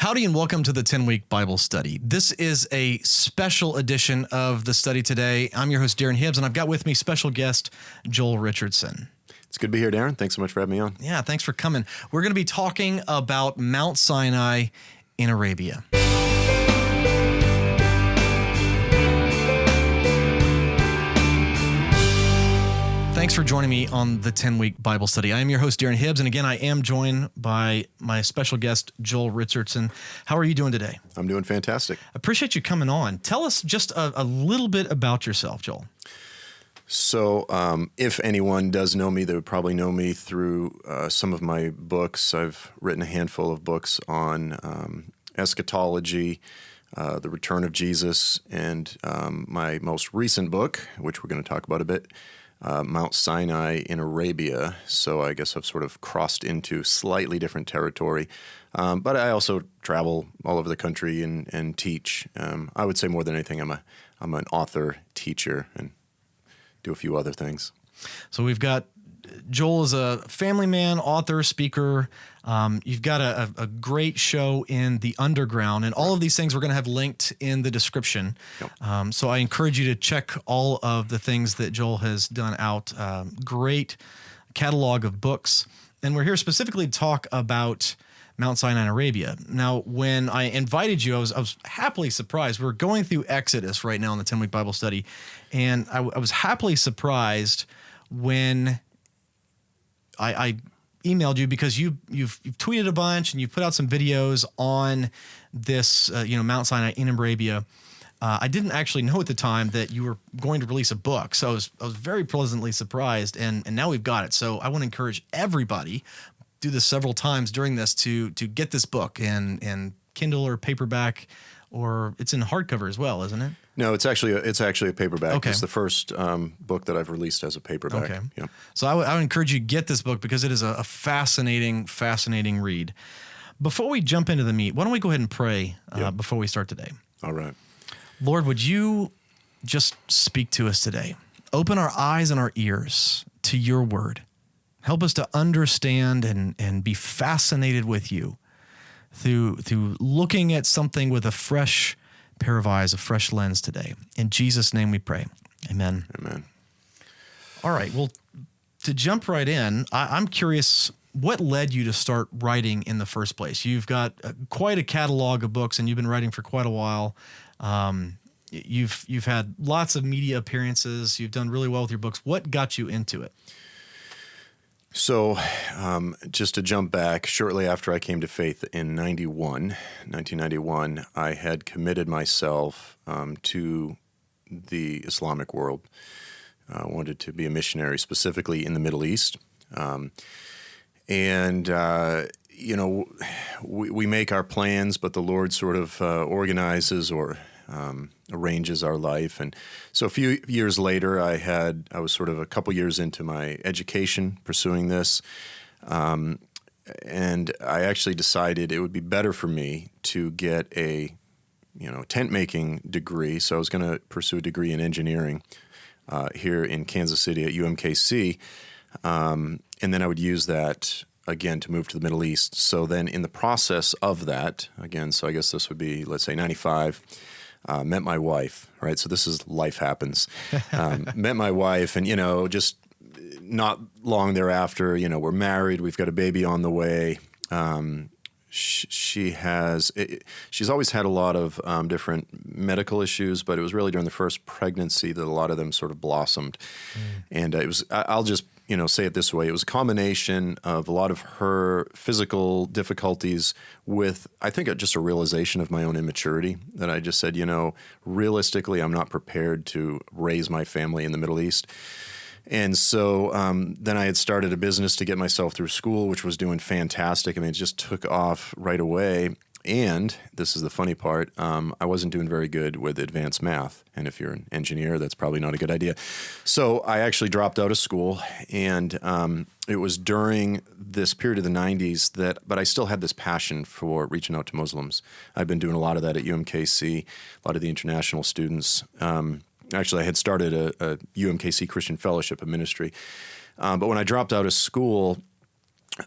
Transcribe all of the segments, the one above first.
Howdy and welcome to the 10-Week Bible Study. This is a special edition of the study today. I'm your host, Darren Hibbs, and I've got with me special guest, Joel Richardson. It's good to be here, Darren. Thanks so much for having me on. Yeah, thanks for coming. We're going to be talking about Mount Sinai in Arabia. Thanks for joining me on the 10-Week Bible Study. I am your host, Darren Hibbs, and again, I am joined by my special guest, Joel Richardson. How are you doing today? I'm doing fantastic. Appreciate you coming on. Tell us just a little bit about yourself, Joel. So if anyone does know me, they would probably know me through some of my books. I've written a handful of books on eschatology, the return of Jesus, and my most recent book, which we're going to talk about a bit, Mount Sinai in Arabia. So I guess I've sort of crossed into slightly different territory. But I also travel all over the country and teach. I would say more than anything, I'm an author, teacher, and do a few other things. So we've got Joel is a family man, author, speaker. You've got a great show in the underground, and all of these things we're going to have linked in the description. Yep. So I encourage you to check all of the things that Joel has done out. Great catalog of books. And we're here specifically to talk about Mount Sinai in Arabia. Now, when I invited you, I was happily surprised. We're going through Exodus right now in the 10-Week Bible Study, and I was happily surprised when I emailed you because you've tweeted a bunch and you've put out some videos on this, Mount Sinai in Arabia. I didn't actually know at the time that you were going to release a book, so I was very pleasantly surprised, and now we've got it. So I want to encourage everybody, do this several times during this, to get this book in Kindle or paperback, or it's in hardcover as well, isn't it? No, it's actually a paperback. Okay. It's the first book that I've released as a paperback. Okay. Yeah. So I would encourage you to get this book because it is a fascinating read. Before we jump into the meat, why don't we go ahead and pray before we start today? All right. Lord, would you just speak to us today? Open our eyes and our ears to your word. Help us to understand and be fascinated with you through looking at something with a fresh pair of eyes, a fresh lens today. In Jesus' name we pray. Amen. Amen. All right. Well, to jump right in, I'm curious, what led you to start writing in the first place? You've got quite a catalog of books, and you've been writing for quite a while. You've had lots of media appearances. You've done really well with your books. What got you into it? So just to jump back, shortly after I came to faith in 1991, I had committed myself to the Islamic world. I wanted to be a missionary, specifically in the Middle East. We make our plans, but the Lord sort of organizes or arranges our life. And so a few years later, I was sort of a couple years into my education pursuing this. And I actually decided it would be better for me to get a, tent making degree. So I was going to pursue a degree in engineering here in Kansas City at UMKC. And then I would use that again to move to the Middle East. So then in the process of that, again, so I guess this would be, let's say 95, met my wife, right? So this is life happens. Met my wife, and, just not long thereafter, we're married. We've got a baby on the way. She's always had a lot of different medical issues, but it was really during the first pregnancy that a lot of them sort of blossomed. And it was, I'll just, say it this way. It was a combination of a lot of her physical difficulties with, I think, just a realization of my own immaturity, that I just said, realistically, I'm not prepared to raise my family in the Middle East. And so then I had started a business to get myself through school, which was doing fantastic. I mean, it just took off right away. And this is the funny part, I wasn't doing very good with advanced math. And if you're an engineer, that's probably not a good idea. So I actually dropped out of school, and it was during this period of the 90s but I still had this passion for reaching out to Muslims. I've been doing a lot of that at UMKC, a lot of the international students. Actually, I had started a UMKC Christian Fellowship, a ministry. But when I dropped out of school,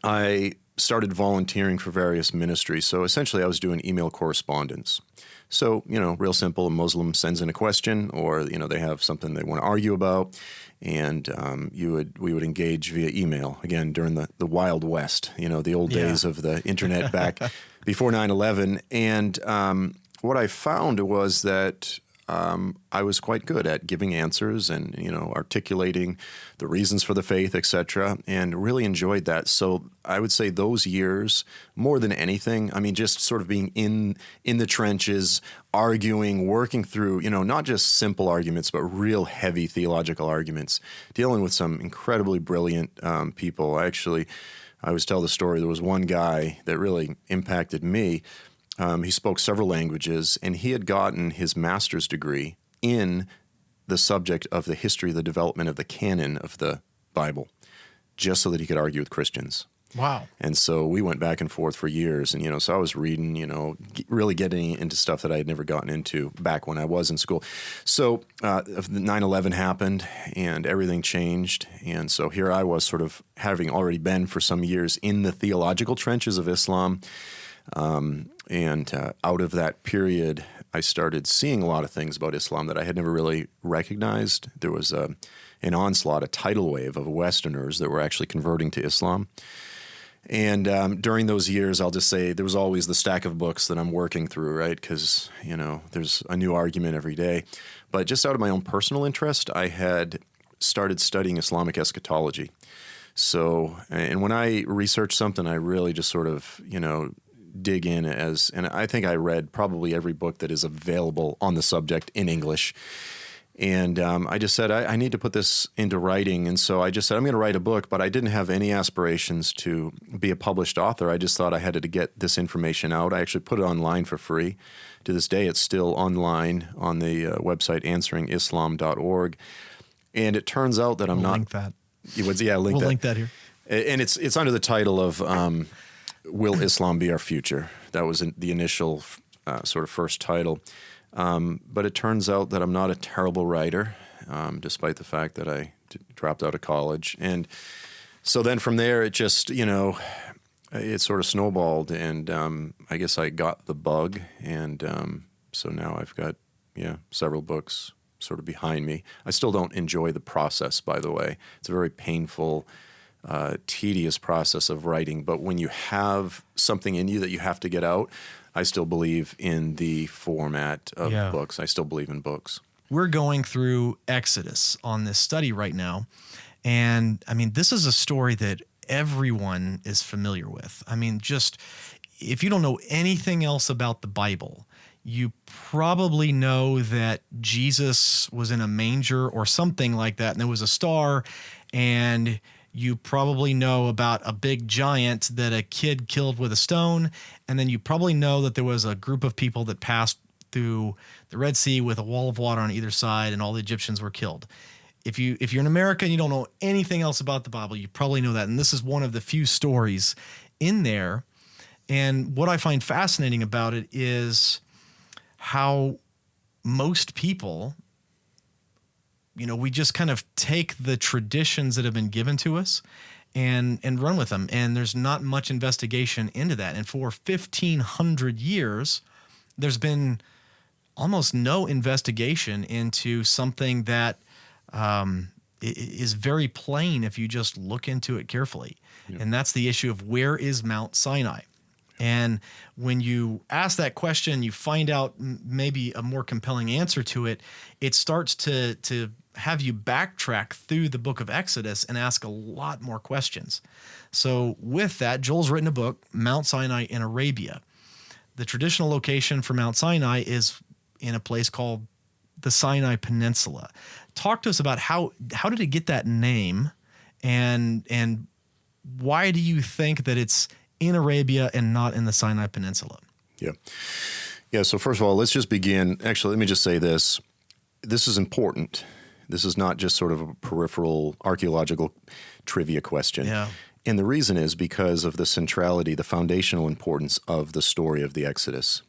I started volunteering for various ministries. So essentially I was doing email correspondence. So, real simple, a Muslim sends in a question, or, they have something they want to argue about, and we would engage via email, again, during the Wild West, the old days of the internet back before 9/11. And what I found was that I was quite good at giving answers and, articulating the reasons for the faith, etc., and really enjoyed that. So I would say those years, more than anything, just sort of being in the trenches, arguing, working through, not just simple arguments, but real heavy theological arguments, dealing with some incredibly brilliant people. I always tell the story. There was one guy that really impacted me. He spoke several languages, and he had gotten his master's degree in the subject of the history, the development of the canon of the Bible, just so that he could argue with Christians. Wow. And so we went back and forth for years, and, so I was reading, really getting into stuff that I had never gotten into back when I was in school. So 9/11 happened, and everything changed, and so here I was sort of having already been for some years in the theological trenches of Islam. And out of that period, I started seeing a lot of things about Islam that I had never really recognized. There was an onslaught, a tidal wave of Westerners that were actually converting to Islam. And during those years, I'll just say there was always the stack of books that I'm working through, right? Because, there's a new argument every day. But just out of my own personal interest, I had started studying Islamic eschatology. So, and when I research something, I really just sort of, dig in and I think I read probably every book that is available on the subject in English. And I just said, I need to put this into writing. And so I just said, I'm going to write a book, but I didn't have any aspirations to be a published author. I just thought I had to get this information out. I actually put it online for free. To this day, it's still online on the website answeringislam.org. And it turns out that I'm not... Link that. We'll link that here. And it's under the title of... Will Islam Be Our Future? That was the initial sort of first title. But it turns out that I'm not a terrible writer, despite the fact that I dropped out of college. And so then from there, it just, it sort of snowballed. And I guess I got the bug. And so now I've got, several books sort of behind me. I still don't enjoy the process, by the way. It's a very painful tedious process of writing, but when you have something in you that you have to get out, I still believe in the format of books. I still believe in books. We're going through Exodus on this study right now, and this is a story that everyone is familiar with. Just if you don't know anything else about the Bible, you probably know that Jesus was in a manger or something like that, and there was a star, and you probably know about a big giant that a kid killed with a stone. And then you probably know that there was a group of people that passed through the Red Sea with a wall of water on either side, and all the Egyptians were killed. If you're an American and you don't know anything else about the Bible, you probably know that. And this is one of the few stories in there. And what I find fascinating about it is how most people, we just kind of take the traditions that have been given to us and run with them. And there's not much investigation into that. And for 1,500 years, there's been almost no investigation into something that is very plain if you just look into it carefully. Yeah. And that's the issue of where is Mount Sinai? And when you ask that question, you find out maybe a more compelling answer to it. It starts to have you backtrack through the book of Exodus and ask a lot more questions. So with that, Joel's written a book, Mount Sinai in Arabia. The traditional location for Mount Sinai is in a place called the Sinai Peninsula. Talk to us about how did it get that name, and why do you think that it's in Arabia and not in the Sinai Peninsula? Yeah. So first of all, let's just begin. Actually, let me just say this. This is important. This is not just sort of a peripheral archaeological trivia question. Yeah. And the reason is because of the centrality, the foundational importance of the story of the Exodus.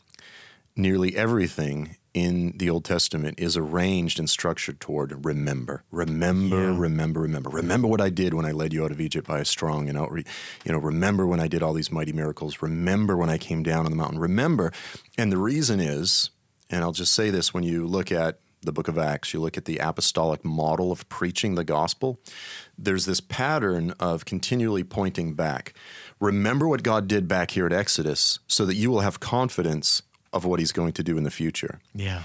Nearly everything in the Old Testament is arranged and structured toward remember. Remember what I did when I led you out of Egypt by a strong and remember when I did all these mighty miracles. Remember when I came down on the mountain. Remember. And the reason is, and I'll just say this, when you look at the book of Acts, you look at the apostolic model of preaching the gospel, there's this pattern of continually pointing back. Remember what God did back here at Exodus so that you will have confidence of what he's going to do in the future. Yeah.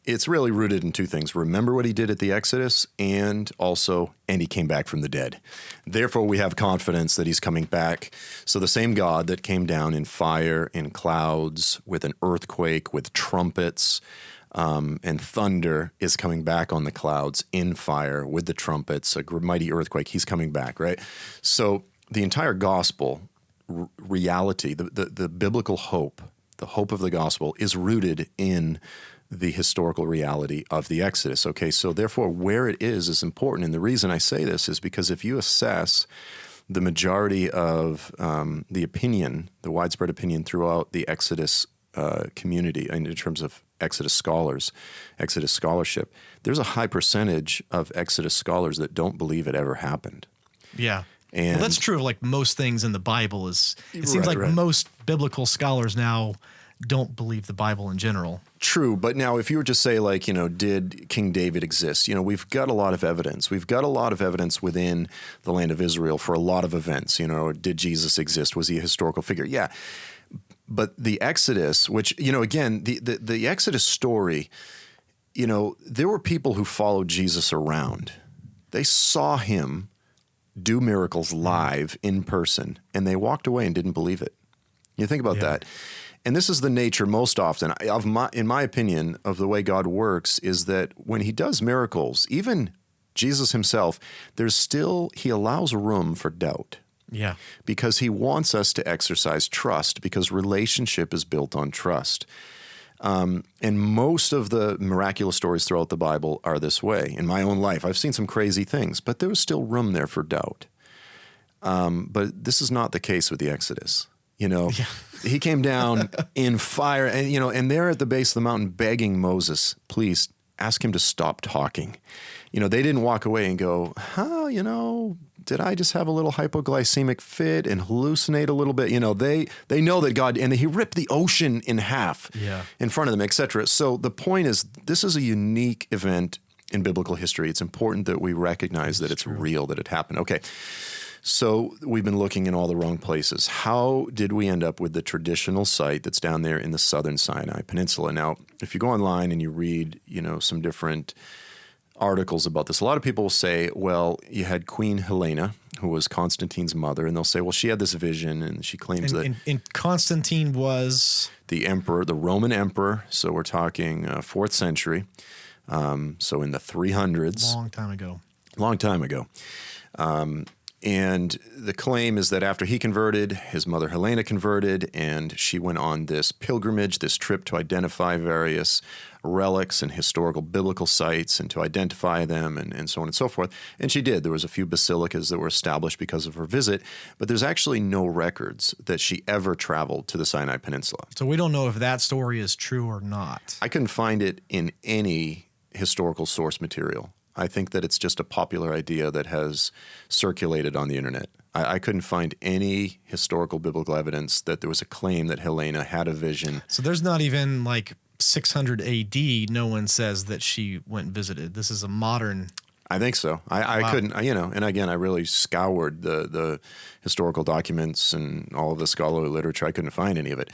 It's really rooted in two things. Remember what he did at the Exodus, and he came back from the dead. Therefore, we have confidence that he's coming back. So the same God that came down in fire, in clouds, with an earthquake, with trumpets, and thunder is coming back on the clouds in fire with the trumpets, a mighty earthquake. He's coming back, right? So the entire gospel reality, the biblical hope, the hope of the gospel is rooted in the historical reality of the Exodus. Okay, so therefore where it is important. And the reason I say this is because if you assess the majority of the widespread opinion throughout the Exodus community in terms of Exodus scholars, Exodus scholarship, there's a high percentage of Exodus scholars that don't believe it ever happened. Yeah. And well, that's true of like most things in the Bible. It seems like most biblical scholars now don't believe the Bible in general. True, but now if you were to say like, did King David exist? We've got a lot of evidence. We've got a lot of evidence within the land of Israel for a lot of events. Did Jesus exist? Was he a historical figure? Yeah. But the Exodus, which, again, the Exodus story, there were people who followed Jesus around. They saw him do miracles live in person, and they walked away and didn't believe it. You think about that. And this is the nature most often, in my opinion, of the way God works, is that when he does miracles, even Jesus himself, he allows room for doubt. Yeah. Because he wants us to exercise trust, because relationship is built on trust. And most of the miraculous stories throughout the Bible are this way. In my own life, I've seen some crazy things, but there was still room there for doubt. But this is not the case with the Exodus. He came down in fire and they're at the base of the mountain begging Moses, please ask him to stop talking. They didn't walk away and go, did I just have a little hypoglycemic fit and hallucinate a little bit? They know that God, and he ripped the ocean in half in front of them, etc. So the point is, this is a unique event in biblical history. It's important that we recognize that it's real, that it happened. Okay. So we've been looking in all the wrong places. How did we end up with the traditional site that's down there in the southern Sinai Peninsula? Now, if you go online and you read, some different articles about this, a lot of people will say, well, you had Queen Helena, who was Constantine's mother, and they'll say, well, she had this vision, and she claims that... And Constantine was... The emperor, the Roman emperor, so we're talking 4th century, so in the 300s. Long time ago. And the claim is that after he converted, his mother Helena converted, and she went on this pilgrimage, this trip to identify various relics and historical biblical sites and to identify them and so on and so forth. And she did. There was a few basilicas that were established because of her visit, but there's actually no records that she ever traveled to the Sinai Peninsula. So we don't know if that story is true or not. I couldn't find it in any historical source material. I think that it's just a popular idea that has circulated on the internet. I couldn't find any historical biblical evidence that there was a claim that Helena had a vision. So there's not even like 600 AD, no one says that she went and visited. This is a modern... I think so. I couldn't, and again, I really scoured the historical documents and all of the scholarly literature. I couldn't find any of it.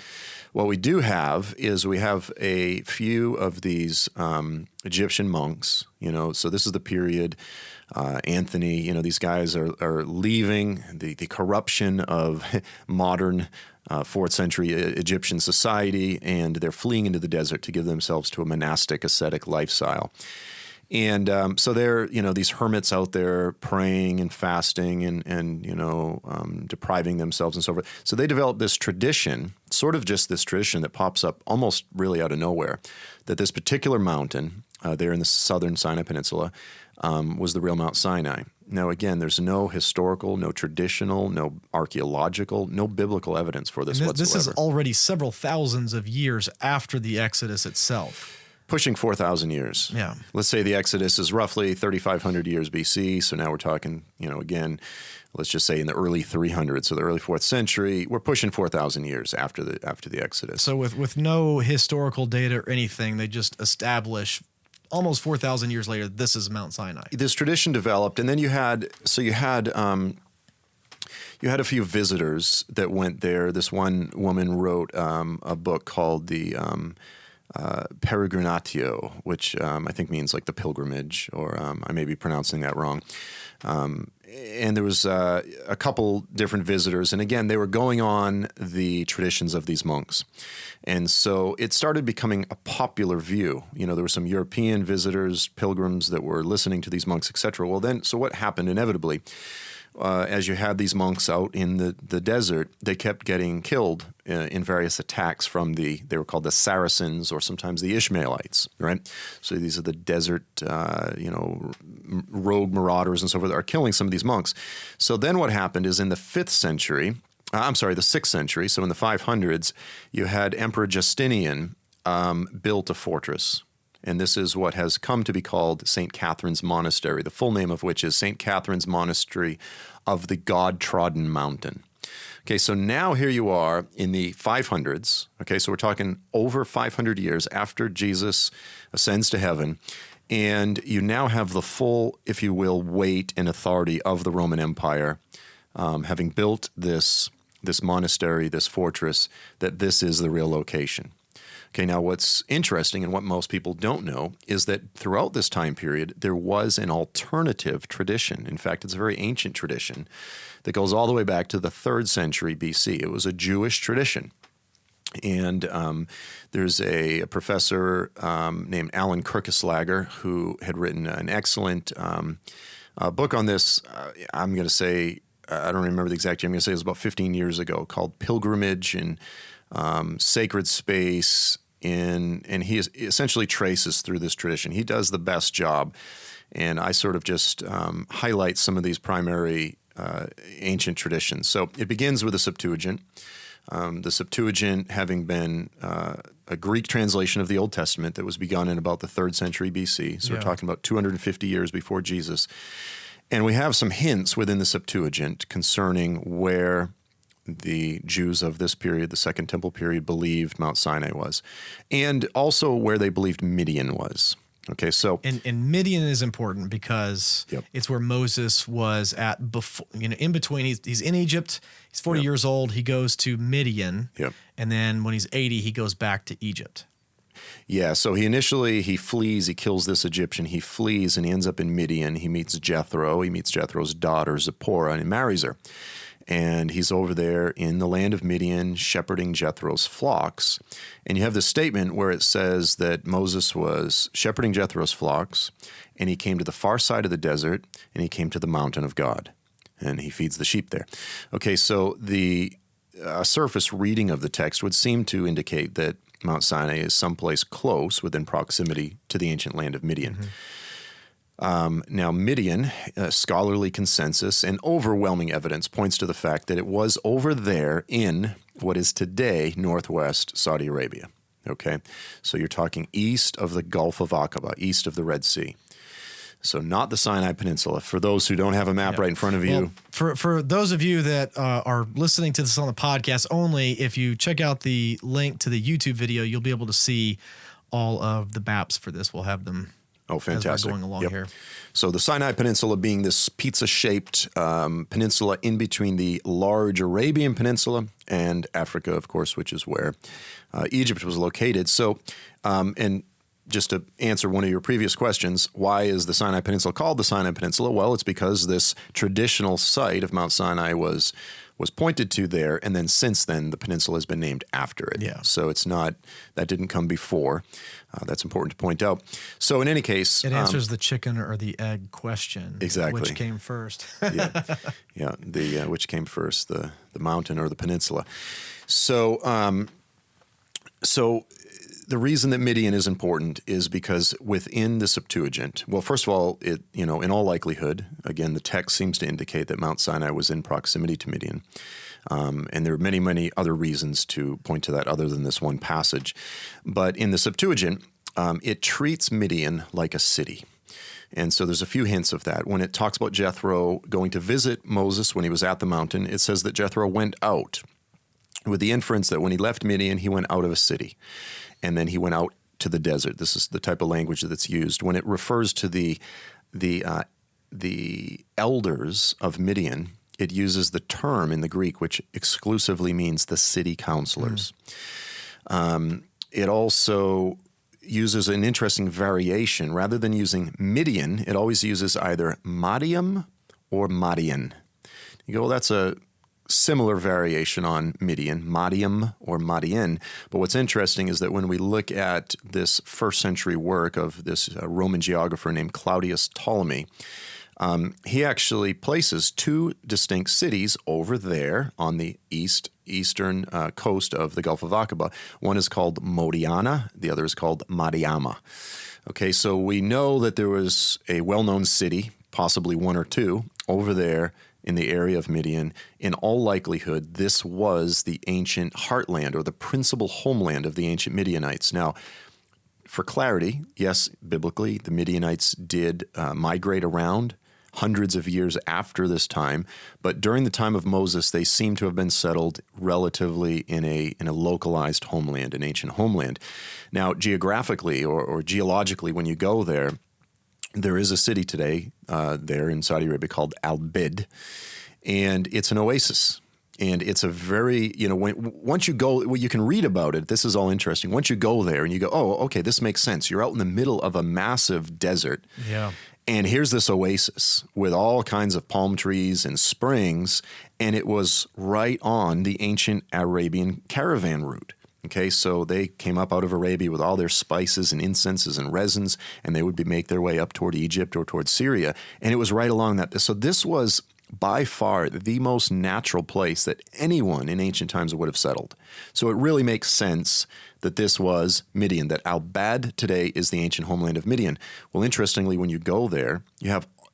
What we do have is we have a few of these Egyptian monks, so this is the period, Anthony, these guys are leaving the corruption of modern 4th century Egyptian society, and they're fleeing into the desert to give themselves to a monastic ascetic lifestyle. And so they're, these hermits out there praying and fasting and depriving themselves and so forth. So they developed this tradition, sort of just this tradition that pops up almost really out of nowhere, that this particular mountain there in the southern Sinai Peninsula was the real Mount Sinai. Now, again, there's no historical, no traditional, no archaeological, no biblical evidence for this whatsoever. This is already several thousands of years after the Exodus itself. Pushing 4,000 years. Yeah. Let's say the Exodus is roughly 3,500 years BC. So now we're talking, again, let's just say in the early 300s, so the early 4th century. We're pushing 4,000 years after the Exodus. So with no historical data or anything, they just establish almost 4,000 years later, this is Mount Sinai. This tradition developed, and then you had a few visitors that went there. This one woman wrote a book called the Peregrinatio, which I think means like the pilgrimage, or I may be pronouncing that wrong. And there was a couple different visitors, and again, they were going on the traditions of these monks. And so it started becoming a popular view. There were some European visitors, pilgrims that were listening to these monks, etc. Well, then, so what happened inevitably? As you had these monks out in the desert, they kept getting killed in various attacks from they were called the Saracens, or sometimes the Ishmaelites, right? So these are the desert, rogue marauders and so forth that are killing some of these monks. So then what happened is in the 6th century, so in the 500s, you had Emperor Justinian built a fortress. And this is what has come to be called St. Catherine's Monastery, the full name of which is St. Catherine's Monastery of the God-Trodden Mountain. Okay, so now here you are in the 500s. Okay, so we're talking over 500 years after Jesus ascends to heaven, and you now have the full, if you will, weight and authority of the Roman Empire, having built this monastery, this fortress, that this is the real location. Okay, now what's interesting and what most people don't know is that throughout this time period, there was an alternative tradition. In fact, it's a very ancient tradition that goes all the way back to the 3rd century BC. It was a Jewish tradition. And there's a professor named Alan Kirkeslager who had written an excellent book on this. I'm going to say, I don't remember the exact year, I'm going to say it was about 15 years ago, called Pilgrimage and Sacred Space. And he essentially traces through this tradition. He does the best job, and I sort of just highlight some of these primary ancient traditions. So it begins with the Septuagint. The Septuagint having been a Greek translation of the Old Testament that was begun in about the 3rd century BC. So we're talking about 250 years before Jesus. And we have some hints within the Septuagint concerning where the Jews of this period, the Second Temple period, believed Mount Sinai was, and also where they believed Midian was. Okay, so and Midian is important because it's where Moses was at before. In between, he's in Egypt. He's 40 years old. He goes to Midian, and then when he's 80, he goes back to Egypt. Yeah, so he flees, he kills this Egyptian, he flees, and he ends up in Midian. He meets Jethro. He meets Jethro's daughter Zipporah, and he marries her. And he's over there in the land of Midian shepherding Jethro's flocks. And you have this statement where it says that Moses was shepherding Jethro's flocks, and he came to the far side of the desert, and he came to the mountain of God, and he feeds the sheep there. Okay, so the surface reading of the text would seem to indicate that Mount Sinai is someplace close within proximity to the ancient land of Midian. Mm-hmm. Now, Midian, scholarly consensus and overwhelming evidence points to the fact that it was over there in what is today northwest Saudi Arabia. Okay, so you're talking east of the Gulf of Aqaba, east of the Red Sea. So not the Sinai Peninsula. For those who don't have a map right in front of you. For those of you that are listening to this on the podcast only, if you check out the link to the YouTube video, you'll be able to see all of the maps for this. We'll have them. Oh, fantastic. As we're going along here. So the Sinai Peninsula being this pizza-shaped peninsula in between the large Arabian Peninsula and Africa, of course, which is where Egypt was located. So, and just to answer one of your previous questions, why is the Sinai Peninsula called the Sinai Peninsula? Well, it's because this traditional site of Mount Sinai was pointed to there, and then since then the peninsula has been named after it. Yeah. So it's not, that didn't come before. That's important to point out. So in any case, it answers the chicken or the egg question. Exactly. Which came first? Which came first, the mountain or the peninsula. So the reason that Midian is important is because within the Septuagint, well, first of all, in all likelihood, again, the text seems to indicate that Mount Sinai was in proximity to Midian. And there are many, many other reasons to point to that other than this one passage. But in the Septuagint, it treats Midian like a city. And so there's a few hints of that. When it talks about Jethro going to visit Moses when he was at the mountain, it says that Jethro went out, with the inference that when he left Midian, he went out of a city. And then he went out to the desert. This is the type of language that's used. When it refers to the elders of Midian, it uses the term in the Greek, which exclusively means the city counselors. It also uses an interesting variation. Rather than using Midian, it always uses either Madiam or Madian. You go, well, that's a similar variation on Midian, Madiam or Madian. But what's interesting is that when we look at this first century work of this Roman geographer named Claudius Ptolemy, he actually places two distinct cities over there on the eastern coast of the Gulf of Aqaba. One is called Modiana, the other is called Madiama. Okay, so we know that there was a well-known city, possibly one or two, over there in the area of Midian. In all likelihood, this was the ancient heartland or the principal homeland of the ancient Midianites. Now, for clarity, yes, biblically, the Midianites did migrate around hundreds of years after this time, but during the time of Moses, they seem to have been settled relatively in a localized homeland, an ancient homeland. Now, geographically or geologically, when you go there, there is a city today there in Saudi Arabia called Al-Bid, and it's an oasis. And it's a very, once you go, well, you can read about it. This is all interesting. Once you go there and you go, oh, okay, this makes sense. You're out in the middle of a massive desert. Yeah. And here's this oasis with all kinds of palm trees and springs, and it was right on the ancient Arabian caravan route. Okay, so they came up out of Arabia with all their spices and incenses and resins, and they would make their way up toward Egypt or toward Syria, and it was right along that. So this was by far the most natural place that anyone in ancient times would have settled. So it really makes sense that this was Midian, that Al-Bad today is the ancient homeland of Midian. Well, interestingly, when you go there,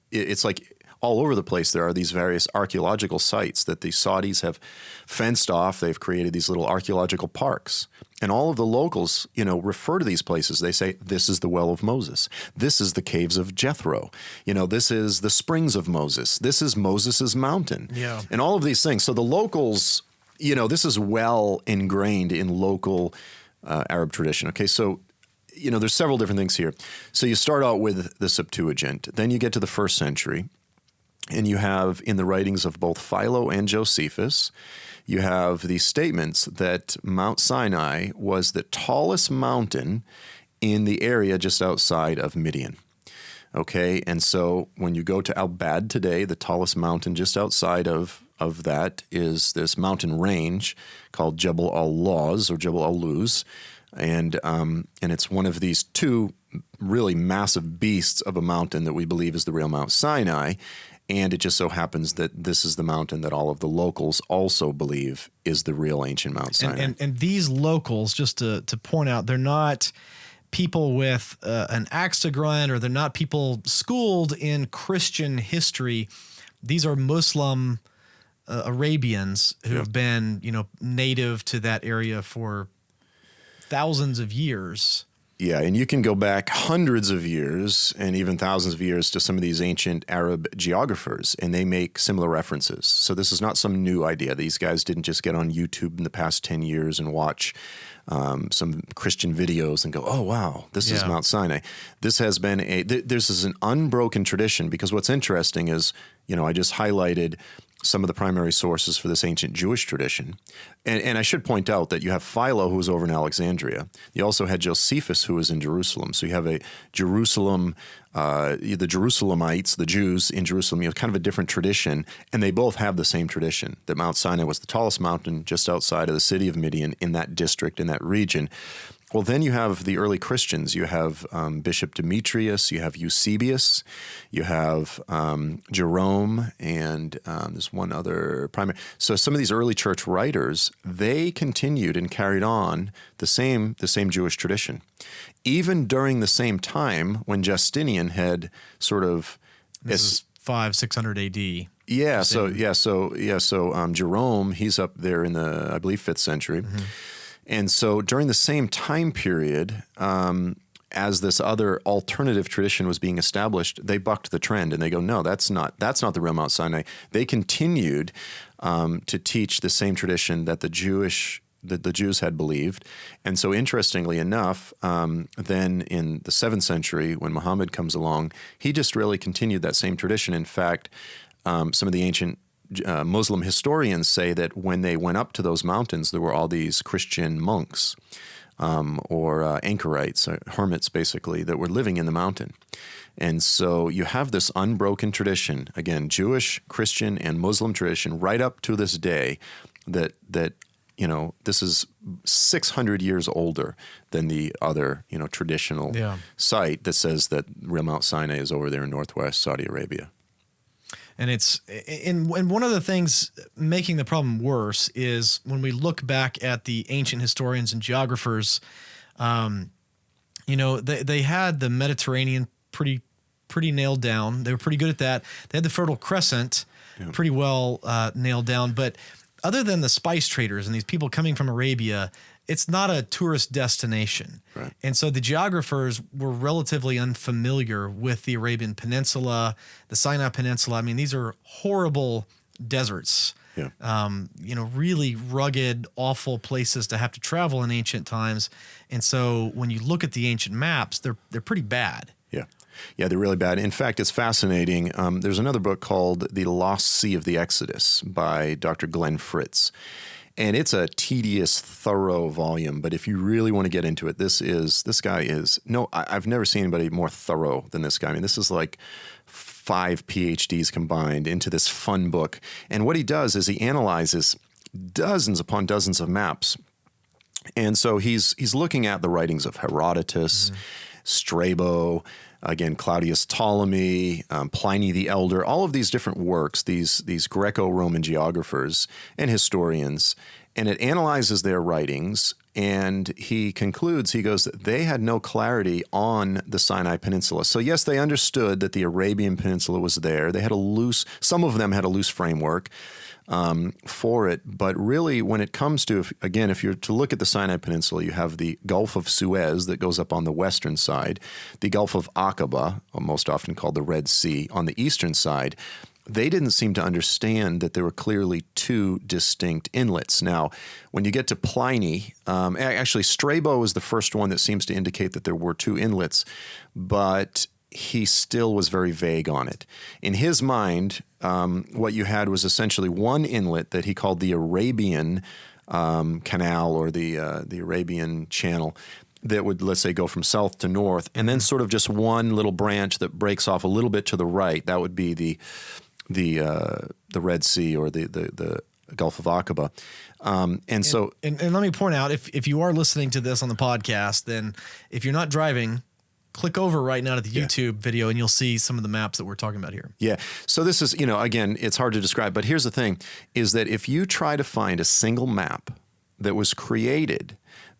it's like all over the place there are these various archaeological sites that the Saudis have fenced off. They've created these little archaeological parks. And all of the locals, refer to these places. They say, this is the well of Moses. This is the caves of Jethro. This is the springs of Moses. This is Moses's mountain. Yeah. And all of these things. So the locals, this is well ingrained in local Arab tradition. Okay, so there's several different things here. So you start out with the Septuagint. Then you get to the first century. And you have in the writings of both Philo and Josephus, you have these statements that Mount Sinai was the tallest mountain in the area just outside of Midian. Okay, and so when you go to Al-Bad today, the tallest mountain just outside of that is this mountain range called Jebel al-Lawz or Jebel al-Luz. And it's one of these two really massive beasts of a mountain that we believe is the real Mount Sinai. And it just so happens that this is the mountain that all of the locals also believe is the real ancient Mount Sinai. And these locals, just to point out, they're not people with an axe to grind, or they're not people schooled in Christian history. These are Muslim Arabians who have been, native to that area for thousands of years. Yeah, and you can go back hundreds of years and even thousands of years to some of these ancient Arab geographers, and they make similar references. So this is not some new idea. These guys didn't just get on YouTube in the past 10 years and watch some Christian videos and go, oh, wow, this is Mount Sinai. This has been this is an unbroken tradition, because what's interesting is, I just highlighted some of the primary sources for this ancient Jewish tradition. And I should point out that you have Philo, who was over in Alexandria. You also had Josephus, who was in Jerusalem. So you have a Jerusalem, the Jerusalemites, the Jews in Jerusalem, kind of a different tradition, and they both have the same tradition, that Mount Sinai was the tallest mountain just outside of the city of Midian in that district, in that region. Well, then you have the early Christians. You have Bishop Demetrius, you have Eusebius, you have Jerome, and there's one other primary. So some of these early church writers, they continued and carried on the same Jewish tradition, even during the same time when Justinian had sort of This is 600 AD. Yeah. So Jerome, he's up there in the, I believe, 5th century. Mm-hmm. And so during the same time period, as this other alternative tradition was being established, they bucked the trend and they go, no, that's not the real Mount Sinai. They continued to teach the same tradition that the Jews had believed. And so interestingly enough, then in the 7th century, when Muhammad comes along, he just really continued that same tradition. In fact, some of the ancient Muslim historians say that when they went up to those mountains, there were all these Christian monks or anchorites, hermits basically, that were living in the mountain. And so you have this unbroken tradition, again, Jewish, Christian, and Muslim tradition right up to this day that this is 600 years older than the other, traditional site that says that real Mount Sinai is over there in northwest Saudi Arabia. And and one of the things making the problem worse is when we look back at the ancient historians and geographers, they had the Mediterranean pretty nailed down. They were pretty good at that. They had the Fertile Crescent pretty well nailed down. But other than the spice traders and these people coming from Arabia, it's not a tourist destination. Right. And so the geographers were relatively unfamiliar with the Arabian Peninsula, the Sinai Peninsula. I mean, these are horrible deserts. Yeah. Really rugged, awful places to have to travel in ancient times. And so when you look at the ancient maps, they're pretty bad. Yeah, they're really bad. In fact, it's fascinating. There's another book called The Lost Sea of the Exodus by Dr. Glenn Fritz. And it's a tedious, thorough volume. But if you really want to get into it, I've never seen anybody more thorough than this guy. I mean, this is like 5 PhDs combined into this fun book. And what he does is he analyzes dozens upon dozens of maps. And so he's looking at the writings of Herodotus, Strabo, again, Claudius Ptolemy, Pliny the Elder, all of these different works, these Greco-Roman geographers and historians, and it analyzes their writings, and he concludes, he goes, they had no clarity on the Sinai Peninsula. So yes, they understood that the Arabian Peninsula was there. They had some of them had a loose framework for it. But really, when it comes to, if you're to look at the Sinai Peninsula, you have the Gulf of Suez that goes up on the western side, the Gulf of Aqaba, most often called the Red Sea, on the eastern side. They didn't seem to understand that there were clearly 2 distinct inlets. Now, when you get to Pliny, actually Strabo is the first one that seems to indicate that there were 2 inlets, but he still was very vague on it. In his mind, what you had was essentially one inlet that he called the Arabian Canal or the Arabian Channel that would, let's say, go from south to north, and then sort of just one little branch that breaks off a little bit to the right. That would be the Red Sea or the Gulf of Aqaba. And let me point out, if you are listening to this on the podcast, then if you're not driving, click over right now to the YouTube video and you'll see some of the maps that we're talking about here. Yeah. So this is, again, it's hard to describe, but here's the thing, is that if you try to find a single map that was created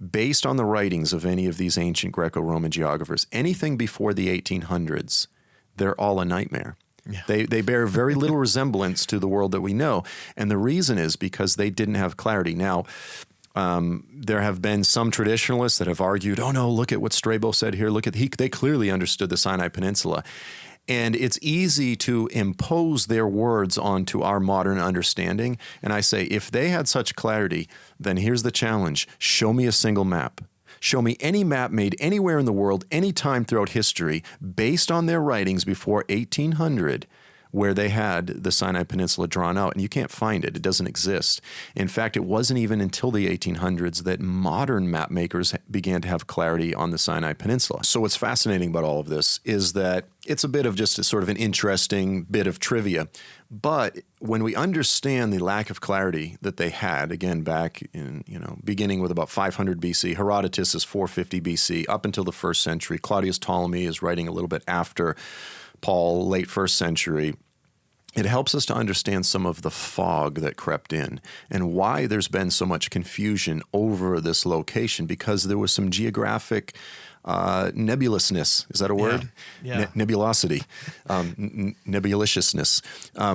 based on the writings of any of these ancient Greco-Roman geographers, anything before the 1800s, they're all a nightmare. Yeah. They bear very little resemblance to the world that we know. And the reason is because they didn't have clarity. Now, there have been some traditionalists that have argued, oh no, look at what Strabo said here. They clearly understood the Sinai Peninsula. And it's easy to impose their words onto our modern understanding. And I say, if they had such clarity, then here's the challenge. Show me a single map. Show me any map made anywhere in the world, any time throughout history, based on their writings before 1800, where they had the Sinai Peninsula drawn out, and you can't find it. It doesn't exist. In fact, it wasn't even until the 1800s that modern map makers began to have clarity on the Sinai Peninsula. So what's fascinating about all of this is that it's a bit of just a sort of an interesting bit of trivia. But when we understand the lack of clarity that they had, again, back in, beginning with about 500 BC, Herodotus is 450 BC, up until the 1st century. Claudius Ptolemy is writing a little bit after Paul, late 1st century. It helps us to understand some of the fog that crept in and why there's been so much confusion over this location, because there was some geographic nebulousness. Is that a word? Yeah. Nebulosity, nebuliciousness.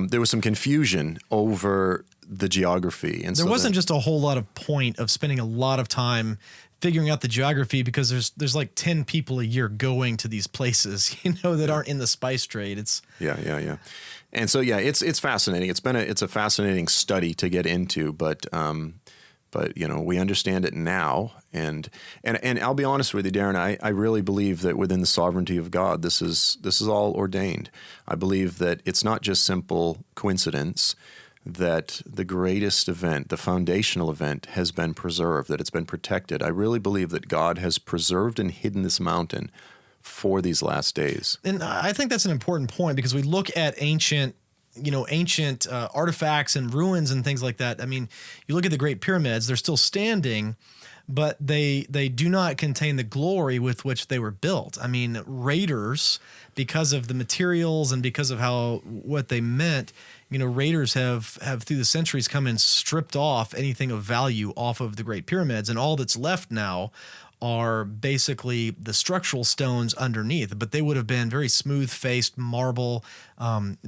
There was some confusion over the geography. And there wasn't just a whole lot of point of spending a lot of time figuring out the geography, because there's like 10 people a year going to these places, that aren't in the spice trade. It's yeah. And so, it's fascinating. It's a fascinating study to get into, but we understand it now, and I'll be honest with you, Darren. I really believe that within the sovereignty of God, this is all ordained. I believe that it's not just simple coincidence that the greatest event, the foundational event, has been preserved, that it's been protected. I really believe that God has preserved and hidden this mountain for these last days. And I think that's an important point, because we look at ancient artifacts and ruins and things like that. I mean, you look at the Great Pyramids, they're still standing, but they do not contain the glory with which they were built. I mean, raiders, because of the materials and because of what they meant, raiders have through the centuries come and stripped off anything of value off of the Great Pyramids, and all that's left now are basically the structural stones underneath, but they would have been very smooth-faced marble,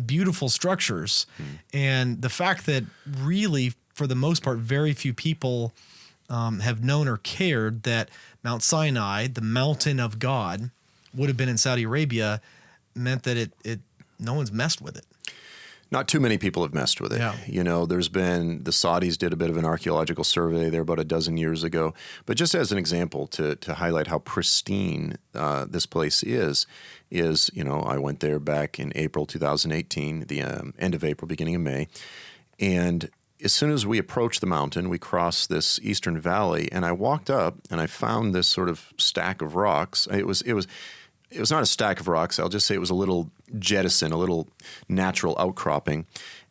beautiful structures. And the fact that really, for the most part, very few people have known or cared that Mount Sinai, the mountain of God, would have been in Saudi Arabia, meant that it no one's messed with it. Not too many people have messed with it. Yeah. There's been, the Saudis did a bit of an archaeological survey there about a dozen years ago. But just as an example to highlight how pristine this place is, I went there back in April 2018, the end of April, beginning of May. And as soon as we approached the mountain, we crossed this eastern valley, and I walked up and I found this sort of stack of rocks. It was not a stack of rocks. I'll just say it was a little jettison, a little natural outcropping,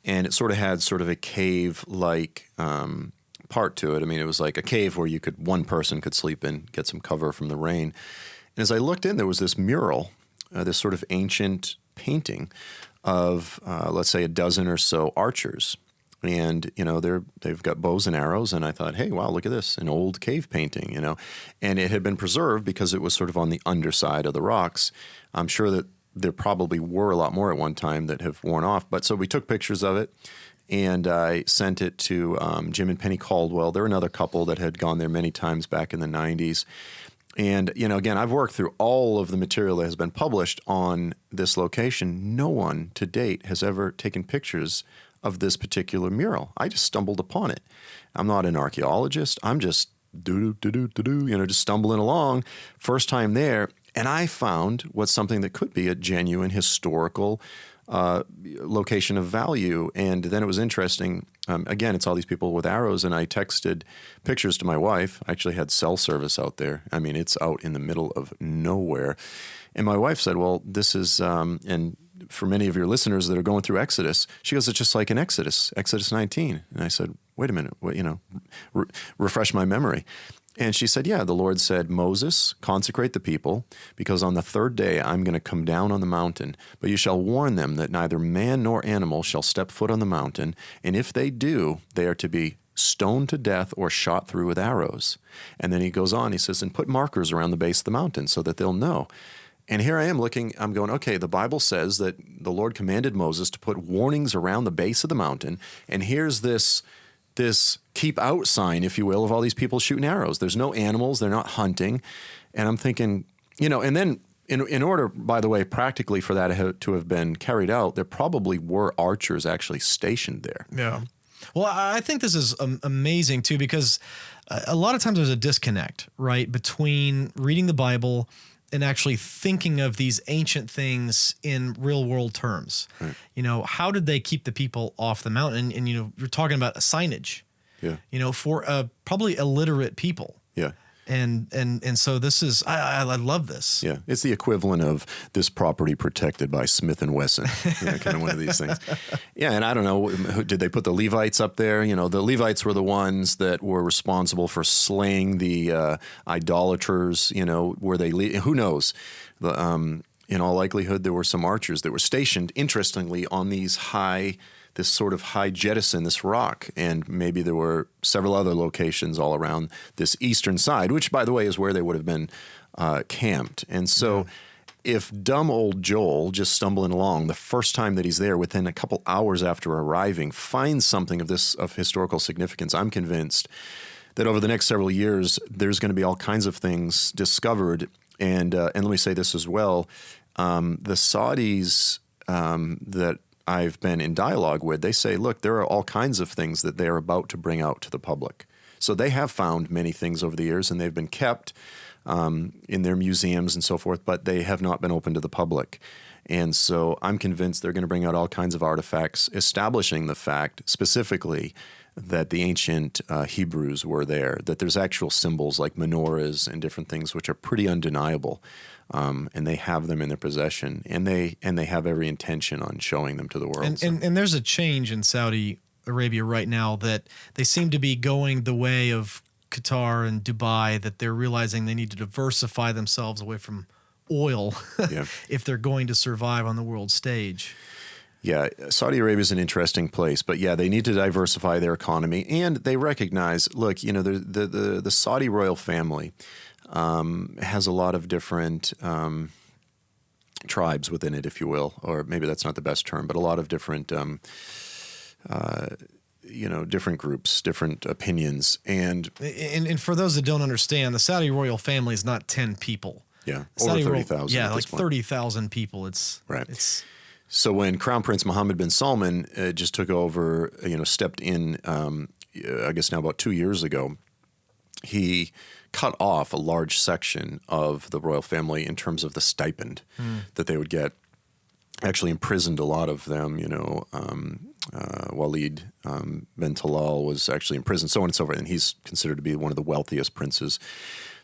and it sort of had sort of a cave-like part to it. I mean, it was like a cave where one person could sleep in, get some cover from the rain. And as I looked in, there was this mural, this sort of ancient painting of, let's say, a dozen or so archers. And, they've got bows and arrows, and I thought, hey, wow, look at this, an old cave painting, And it had been preserved because it was sort of on the underside of the rocks. I'm sure that there probably were a lot more at one time that have worn off. But so we took pictures of it, and I sent it to Jim and Penny Caldwell. They're another couple that had gone there many times back in the 90s. And, again, I've worked through all of the material that has been published on this location. No one to date has ever taken pictures of this particular mural. I just stumbled upon it. I'm not an archaeologist. I'm just just stumbling along. First time there, and I found what's something that could be a genuine historical location of value. And then it was interesting. Again, it's all these people with arrows, and I texted pictures to my wife. I actually had cell service out there. I mean, it's out in the middle of nowhere. And my wife said, well, this is, and for many of your listeners that are going through Exodus, she goes, it's just like in Exodus 19. And I said, wait a minute, refresh my memory. And she said, yeah, the Lord said, Moses, consecrate the people, because on the third day I'm going to come down on the mountain, but you shall warn them that neither man nor animal shall step foot on the mountain, and if they do, they are to be stoned to death or shot through with arrows. And then he goes on, he says, and put markers around the base of the mountain so that they'll know. And here I am looking, I'm going, okay, the Bible says that the Lord commanded Moses to put warnings around the base of the mountain, and here's this keep out sign, if you will, of all these people shooting arrows. There's no animals, they're not hunting. And I'm thinking, and then in order, by the way, practically for that to have been carried out, there probably were archers actually stationed there. Yeah. Well, I think this is amazing too, because a lot of times there's a disconnect, right, between reading the Bible and actually thinking of these ancient things in real world terms. Right. You know, how did they keep the people off the mountain? And you know, you're talking about a signage, Yeah. you know, for probably illiterate people. Yeah. And so this is, I love this. Yeah, it's the equivalent of this property protected by Smith and Wesson, kind of one of these things. Yeah, and I don't know, did they put the Levites up there? You know, the Levites were the ones that were responsible for slaying the idolaters. You know, who knows? In all likelihood, there were some archers that were stationed, interestingly, on this sort of high jettison, this rock. And maybe there were several other locations all around this eastern side, which, by the way, is where they would have been camped. And so if dumb old Joel, just stumbling along, the first time that he's there, within a couple hours after arriving, finds something of historical significance, I'm convinced that over the next several years, there's going to be all kinds of things discovered. And let me say this as well. The Saudis that I've been in dialogue with, they say, look, there are all kinds of things that they're about to bring out to the public. So they have found many things over the years, and they've been kept in their museums and so forth, but they have not been open to the public. And so I'm convinced they're going to bring out all kinds of artifacts establishing the fact specifically that the ancient Hebrews were there, that there's actual symbols like menorahs and different things which are pretty undeniable. And they have them in their possession, and they have every intention on showing them to the world. And there's a change in Saudi Arabia right now that they seem to be going the way of Qatar and Dubai, that they're realizing they need to diversify themselves away from oil if they're going to survive on the world stage. Yeah, Saudi Arabia is an interesting place, but yeah, they need to diversify their economy, and they recognize, look, you know, the Saudi royal family has a lot of different tribes within it, if you will, or maybe that's not the best term, but a lot of different, different groups, different opinions. And for those that don't understand, the Saudi royal family is not 10 people. Yeah, Saudi over 30,000. Yeah, like 30,000 people. So when Crown Prince Mohammed bin Salman just took over, stepped in, I guess now about 2 years ago, he cut off a large section of the royal family in terms of the stipend that they would get. Actually imprisoned a lot of them, Walid bin Talal was actually in prison, so on and so forth, and he's considered to be one of the wealthiest princes.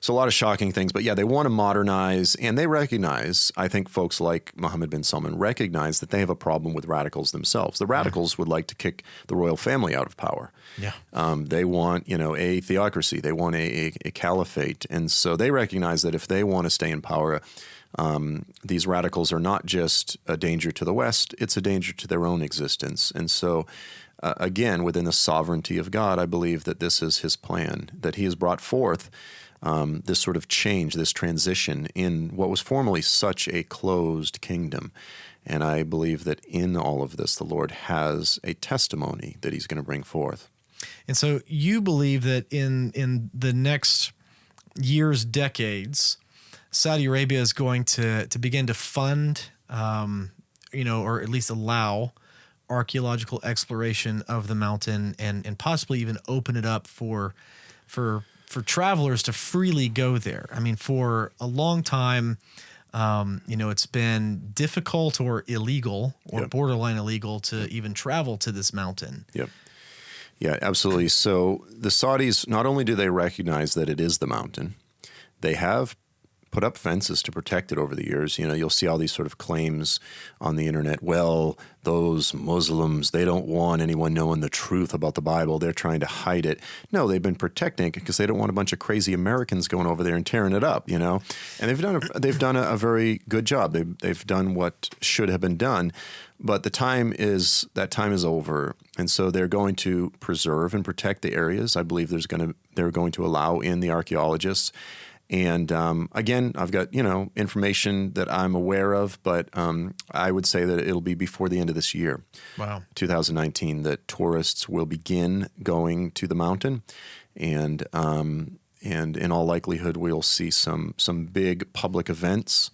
So a lot of shocking things, but yeah, they want to modernize, and they recognize, I think folks like Mohammed bin Salman recognize that they have a problem with radicals themselves. The radicals would like to kick the royal family out of power. Yeah. They want, a theocracy. They want a caliphate. And so they recognize that if they want to stay in power, these radicals are not just a danger to the West, it's a danger to their own existence. And so, again, within the sovereignty of God, I believe that this is his plan, that he has brought forth this sort of change, this transition in what was formerly such a closed kingdom. And I believe that in all of this, the Lord has a testimony that he's going to bring forth. And so you believe that in the next years, decades, Saudi Arabia is going to begin to fund, or at least allow archaeological exploration of the mountain and possibly even open it up for travelers to freely go there. I mean, for a long time, it's been difficult or illegal or borderline illegal to even travel to this mountain. Yep. Yeah, absolutely. So the Saudis, not only do they recognize that it is the mountain, they have put up fences to protect it over the years. You'll see all these sort of claims on the internet. Well, those Muslims, they don't want anyone knowing the truth about the Bible. They're trying to hide it. No, they've been protecting it because they don't want a bunch of crazy Americans going over there and tearing it up, And they've done a very good job. They've done what should have been done. But that time is over. And so they're going to preserve and protect the areas. I believe they're going to allow in the archaeologists. And again, I've got, information that I'm aware of, but I would say that it'll be before the end of this year, 2019, that tourists will begin going to the mountain. And in all likelihood, we'll see some big public events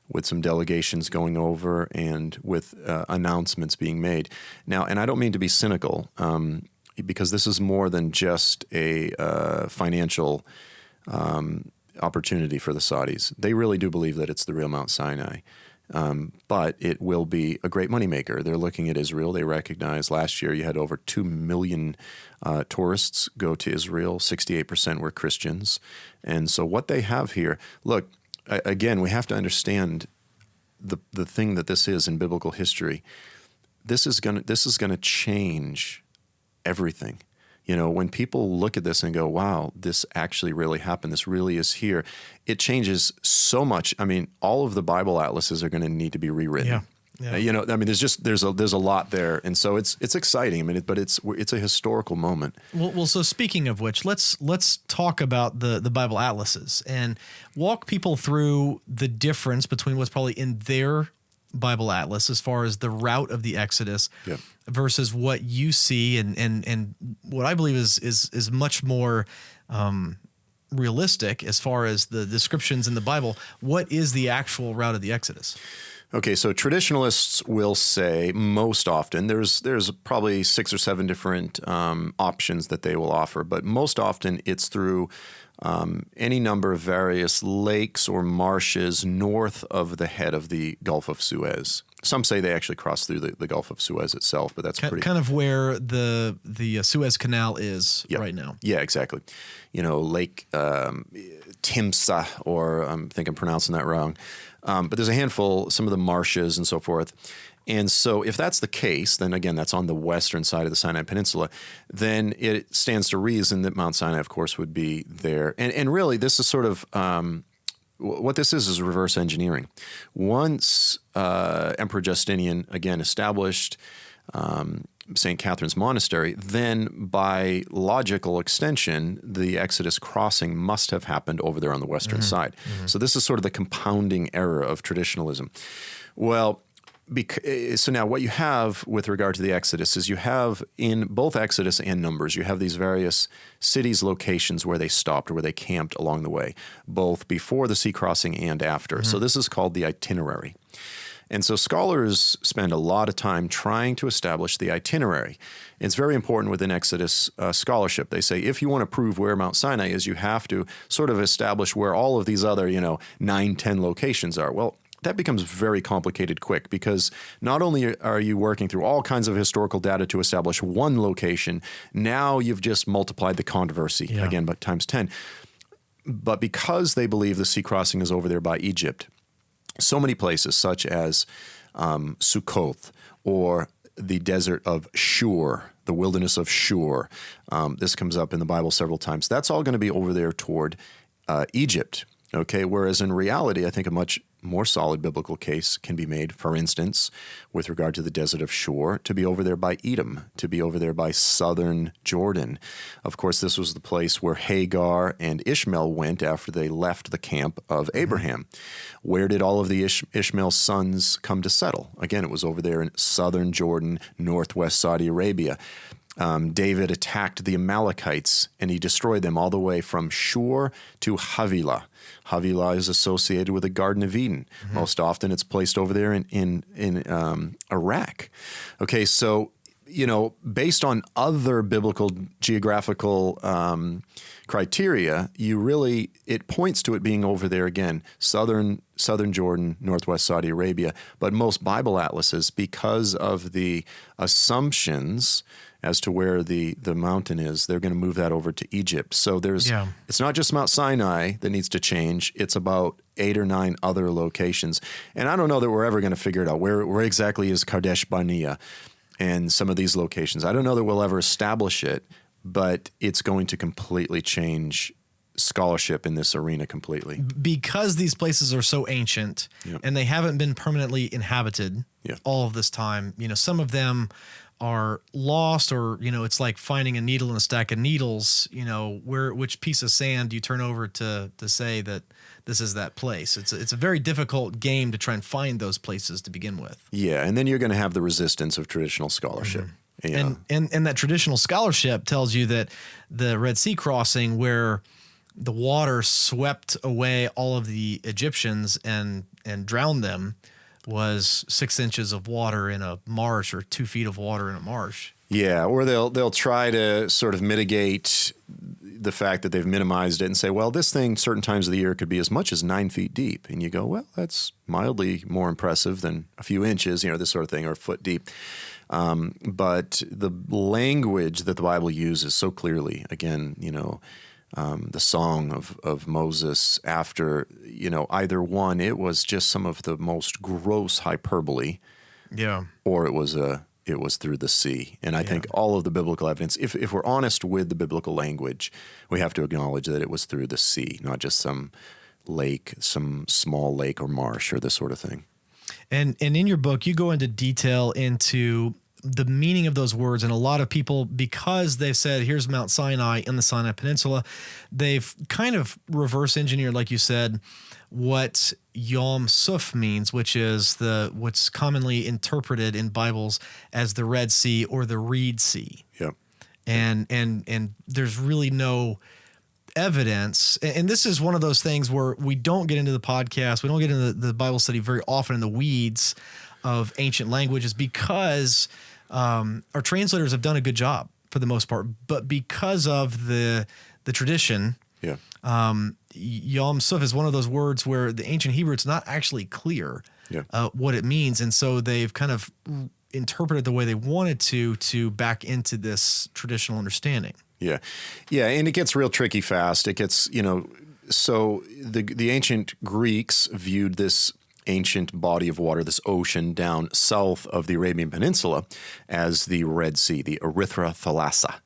with some delegations going over and with announcements being made. Now, and I don't mean to be cynical, because this is more than just a financial opportunity for the Saudis. They really do believe that it's the real Mount Sinai. But it will be a great moneymaker. They're looking at Israel. They recognize last year you had over 2 million tourists go to Israel. 68% were Christians. And so what they have here, look, again, we have to understand the thing that this is in biblical history. This is gonna change everything. When people look at this and go, wow, this actually really happened, this really is here, it changes so much. I mean, all of the Bible atlases are going to need to be rewritten. Yeah. There's a lot there. And so it's exciting. I mean, but it's a historical moment. Well, so speaking of which, let's talk about the Bible atlases and walk people through the difference between what's probably in their Bible atlas as far as the route of the Exodus versus what you see and what I believe is much more realistic as far as the descriptions in the Bible. What is the actual route of the Exodus? Okay, so traditionalists will say most often there's probably 6 or 7 different options that they will offer, but most often it's through any number of various lakes or marshes north of the head of the Gulf of Suez. Some say they actually cross through the Gulf of Suez itself, but that's kind of where the Suez Canal is right now. Yeah, exactly. Lake Timsah, or I think I'm pronouncing that wrong. But there's a handful, some of the marshes and so forth. And so if that's the case, then again, that's on the western side of the Sinai Peninsula, then it stands to reason that Mount Sinai, of course, would be there. And really, this is sort of what this is reverse engineering. Once Emperor Justinian, again, established St. Catherine's Monastery, then by logical extension, the Exodus crossing must have happened over there on the western side. So this is sort of the compounding error of traditionalism. Well, so now what you have with regard to the Exodus is you have in both Exodus and Numbers, you have these various cities, locations where they stopped or where they camped along the way, both before the sea crossing and after. So this is called the itinerary. And so scholars spend a lot of time trying to establish the itinerary. It's very important within Exodus scholarship. They say if you want to prove where Mount Sinai is, you have to sort of establish where all of these other, 9, 10 locations are. Well, that becomes very complicated quick because not only are you working through all kinds of historical data to establish one location, now you've just multiplied the controversy again, but times 10. But because they believe the sea crossing is over there by Egypt, so many places such as Sukkoth or the desert of Shur, the wilderness of Shur, this comes up in the Bible several times. That's all going to be over there toward Egypt. Okay, whereas in reality, I think a much more solid biblical case can be made, for instance, with regard to the desert of Shur, to be over there by Edom, to be over there by southern Jordan. Of course, this was the place where Hagar and Ishmael went after they left the camp of Abraham. Where did all of the Ishmael's sons come to settle? Again, it was over there in southern Jordan, northwest Saudi Arabia. David attacked the Amalekites and he destroyed them all the way from Shur to Havilah. Havilah is associated with the Garden of Eden. Most often it's placed over there in Iraq. Okay, so, based on other biblical geographical criteria, it points to it being over there again, southern Jordan, northwest Saudi Arabia. But most Bible atlases, because of the assumptions as to where the mountain is, they're going to move that over to Egypt. So it's not just Mount Sinai that needs to change. It's about 8 or 9 other locations. And I don't know that we're ever going to figure it out. Where exactly is Kadesh Barnea and some of these locations? I don't know that we'll ever establish it, but it's going to completely change scholarship in this arena completely. Because these places are so ancient and they haven't been permanently inhabited all of this time, some of them are lost, or it's like finding a needle in a stack of needles. Which piece of sand do you turn over to say that this is that place? It's a very difficult game to try and find those places to begin with. Yeah, and then you're going to have the resistance of traditional scholarship. And that traditional scholarship tells you that the Red Sea crossing, where the water swept away all of the Egyptians and drowned them, was 6 inches of water in a marsh or 2 feet of water in a marsh. Yeah, or they'll try to sort of mitigate the fact that they've minimized it and say, well, this thing certain times of the year could be as much as 9 feet deep. And you go, well, that's mildly more impressive than a few inches, this sort of thing, or a foot deep. But the language that the Bible uses so clearly, again, the song of Moses after, either one, it was just some of the most gross hyperbole. Yeah. Or it was through the sea. And I think all of the biblical evidence, if we're honest with the biblical language, we have to acknowledge that it was through the sea, not just some lake, some small lake or marsh or this sort of thing. And in your book, you go into detail into the meaning of those words. And a lot of people, because they've said, here's Mount Sinai in the Sinai Peninsula, they've kind of reverse engineered, like you said, what Yom Suf means, which is what's commonly interpreted in Bibles as the Red Sea or the Reed Sea. Yep. And there's really no evidence. And this is one of those things where we don't get into the podcast, we don't get into the Bible study very often in the weeds of ancient languages because our translators have done a good job for the most part. But because of the tradition, Yom Suf is one of those words where the ancient Hebrew, it's not actually clear what it means. And so they've kind of interpreted the way they wanted to back into this traditional understanding. Yeah. Yeah. And it gets real tricky fast. It gets, so the ancient Greeks viewed this ancient body of water, this ocean down south of the Arabian Peninsula, as the Red Sea, the Erythra Thalassa.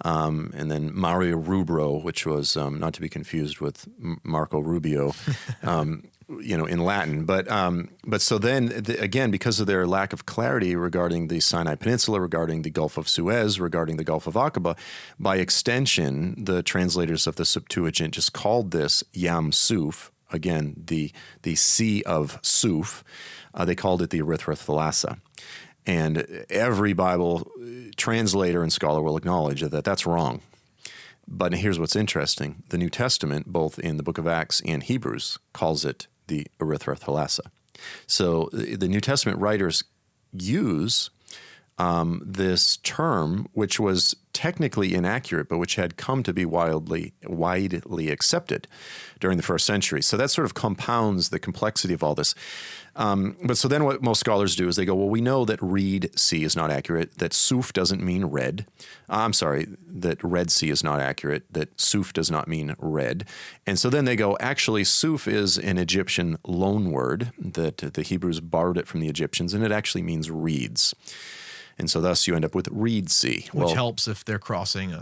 And then Mario Rubro, which was not to be confused with Marco Rubio, in Latin. But so then, again, because of their lack of clarity regarding the Sinai Peninsula, regarding the Gulf of Suez, regarding the Gulf of Aqaba, by extension, the translators of the Septuagint just called this Yam Suf, again, the Sea of Suf. They called it the Erythra Thalassa. And every Bible translator and scholar will acknowledge that that's wrong. But here's what's interesting. The New Testament, both in the book of Acts and Hebrews, calls it the Erythra Thalassa. So the New Testament writers use this term, which was technically inaccurate, but which had come to be widely accepted during the first century. So that sort of compounds the complexity of all this. But so then what most scholars do is they go, well, we know that Reed Sea is not accurate, that Suf doesn't mean red. That Red Sea is not accurate, that Suf does not mean red. And so then they go, actually, Suf is an Egyptian loanword, that the Hebrews borrowed it from the Egyptians, and it actually means reeds. And so thus you end up with Reed Sea. Which helps if they're crossing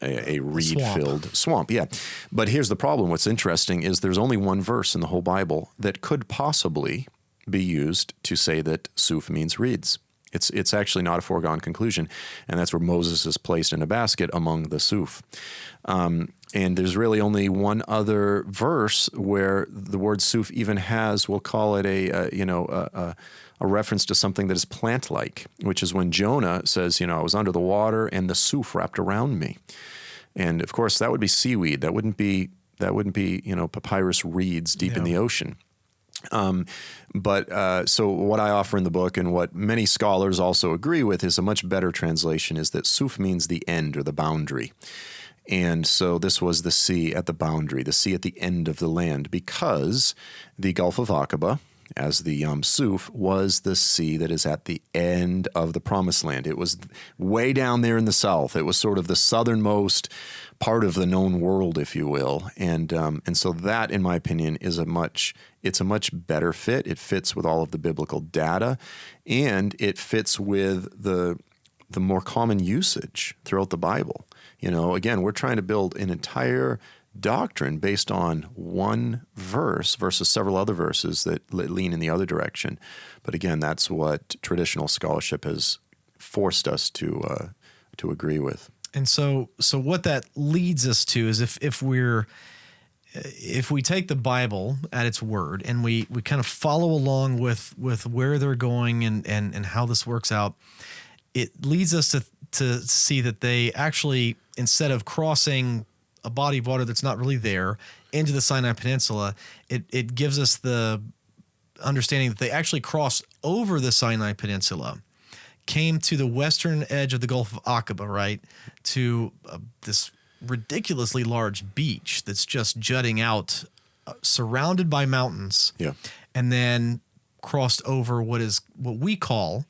a reed-filled swamp. Yeah. But here's the problem. What's interesting is there's only one verse in the whole Bible that could possibly be used to say that Suf means reeds. It's actually not a foregone conclusion, and that's where Moses is placed in a basket among the Suf. And there's really only one other verse where the word Suf even has, we'll call it a reference to something that is plant-like, which is when Jonah says, I was under the water and the Suf wrapped around me. And of course, that would be seaweed. That wouldn't be papyrus reeds deep in the ocean. So what I offer in the book and what many scholars also agree with is a much better translation is that Suf means the end or the boundary. And so this was the sea at the boundary, the sea at the end of the land, because the Gulf of Aqaba, as the Yam Suf, was the sea that is at the end of the Promised Land. It was way down there in the south. It was sort of the southernmost part of the known world, if you will. And so that, in my opinion, is a much better fit. It fits with all of the biblical data, and it fits with the more common usage throughout the Bible. Again, we're trying to build an entire doctrine based on one verse versus several other verses that lean in the other direction. But again, that's what traditional scholarship has forced us to agree with. And so what that leads us to is if we take the Bible at its word and we kind of follow along with where they're going and how this works out, it leads us to see that they actually, instead of crossing a body of water that's not really there into the Sinai Peninsula, it gives us the understanding that they actually crossed over the Sinai Peninsula, came to the western edge of the Gulf of Aqaba, right, to this ridiculously large beach that's just jutting out, surrounded by mountains, Yeah. and then crossed over what we call,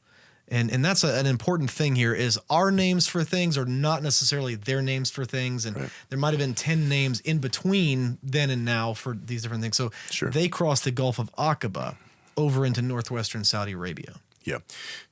and that's an important thing here, is our names for things are not necessarily their names for things, and Right. there might have been 10 names in between then and now for these different things. So Sure. they crossed the Gulf of Aqaba over into northwestern Saudi Arabia. Yeah.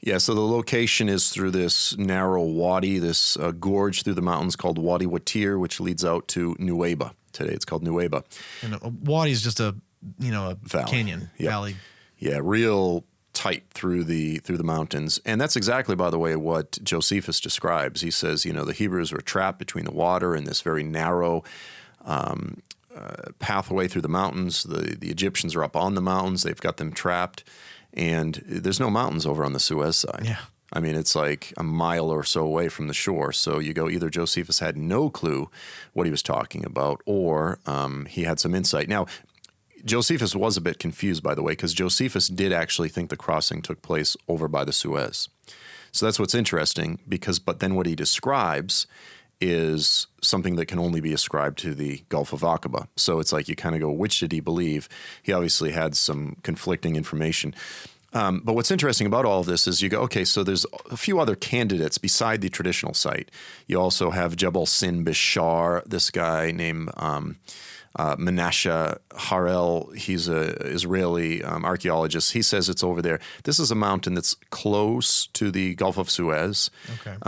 Yeah. So the location is through this narrow wadi, this gorge through the mountains called Wadi Watir, which leads out to Nuweiba. Today it's called Nuweiba. And a wadi is just a Valley. canyon, Yeah. valley. Yeah, real tight through the mountains. And that's exactly, by the way, what Josephus describes. He says, the Hebrews were trapped between the water and this very narrow pathway through the mountains. The Egyptians are up on the mountains. They've got them trapped. And there's no mountains over on the Suez side. Yeah. I mean, it's like a mile or so away from the shore. So you go, either Josephus had no clue what he was talking about, or he had some insight. Now, Josephus was a bit confused, by the way, because Josephus did actually think the crossing took place over by the Suez. So that's what's interesting, but then what he describes is something that can only be ascribed to the Gulf of Aqaba. So it's like you kind of go, which did he believe? He obviously had some conflicting information. But what's interesting about all of this is you go, okay, so there's a few other candidates beside the traditional site. You also have Jebel Sin Bishar, this guy named Menashe Harel. He's an Israeli archaeologist. He says it's over there. This is a mountain that's close to the Gulf of Suez. Okay.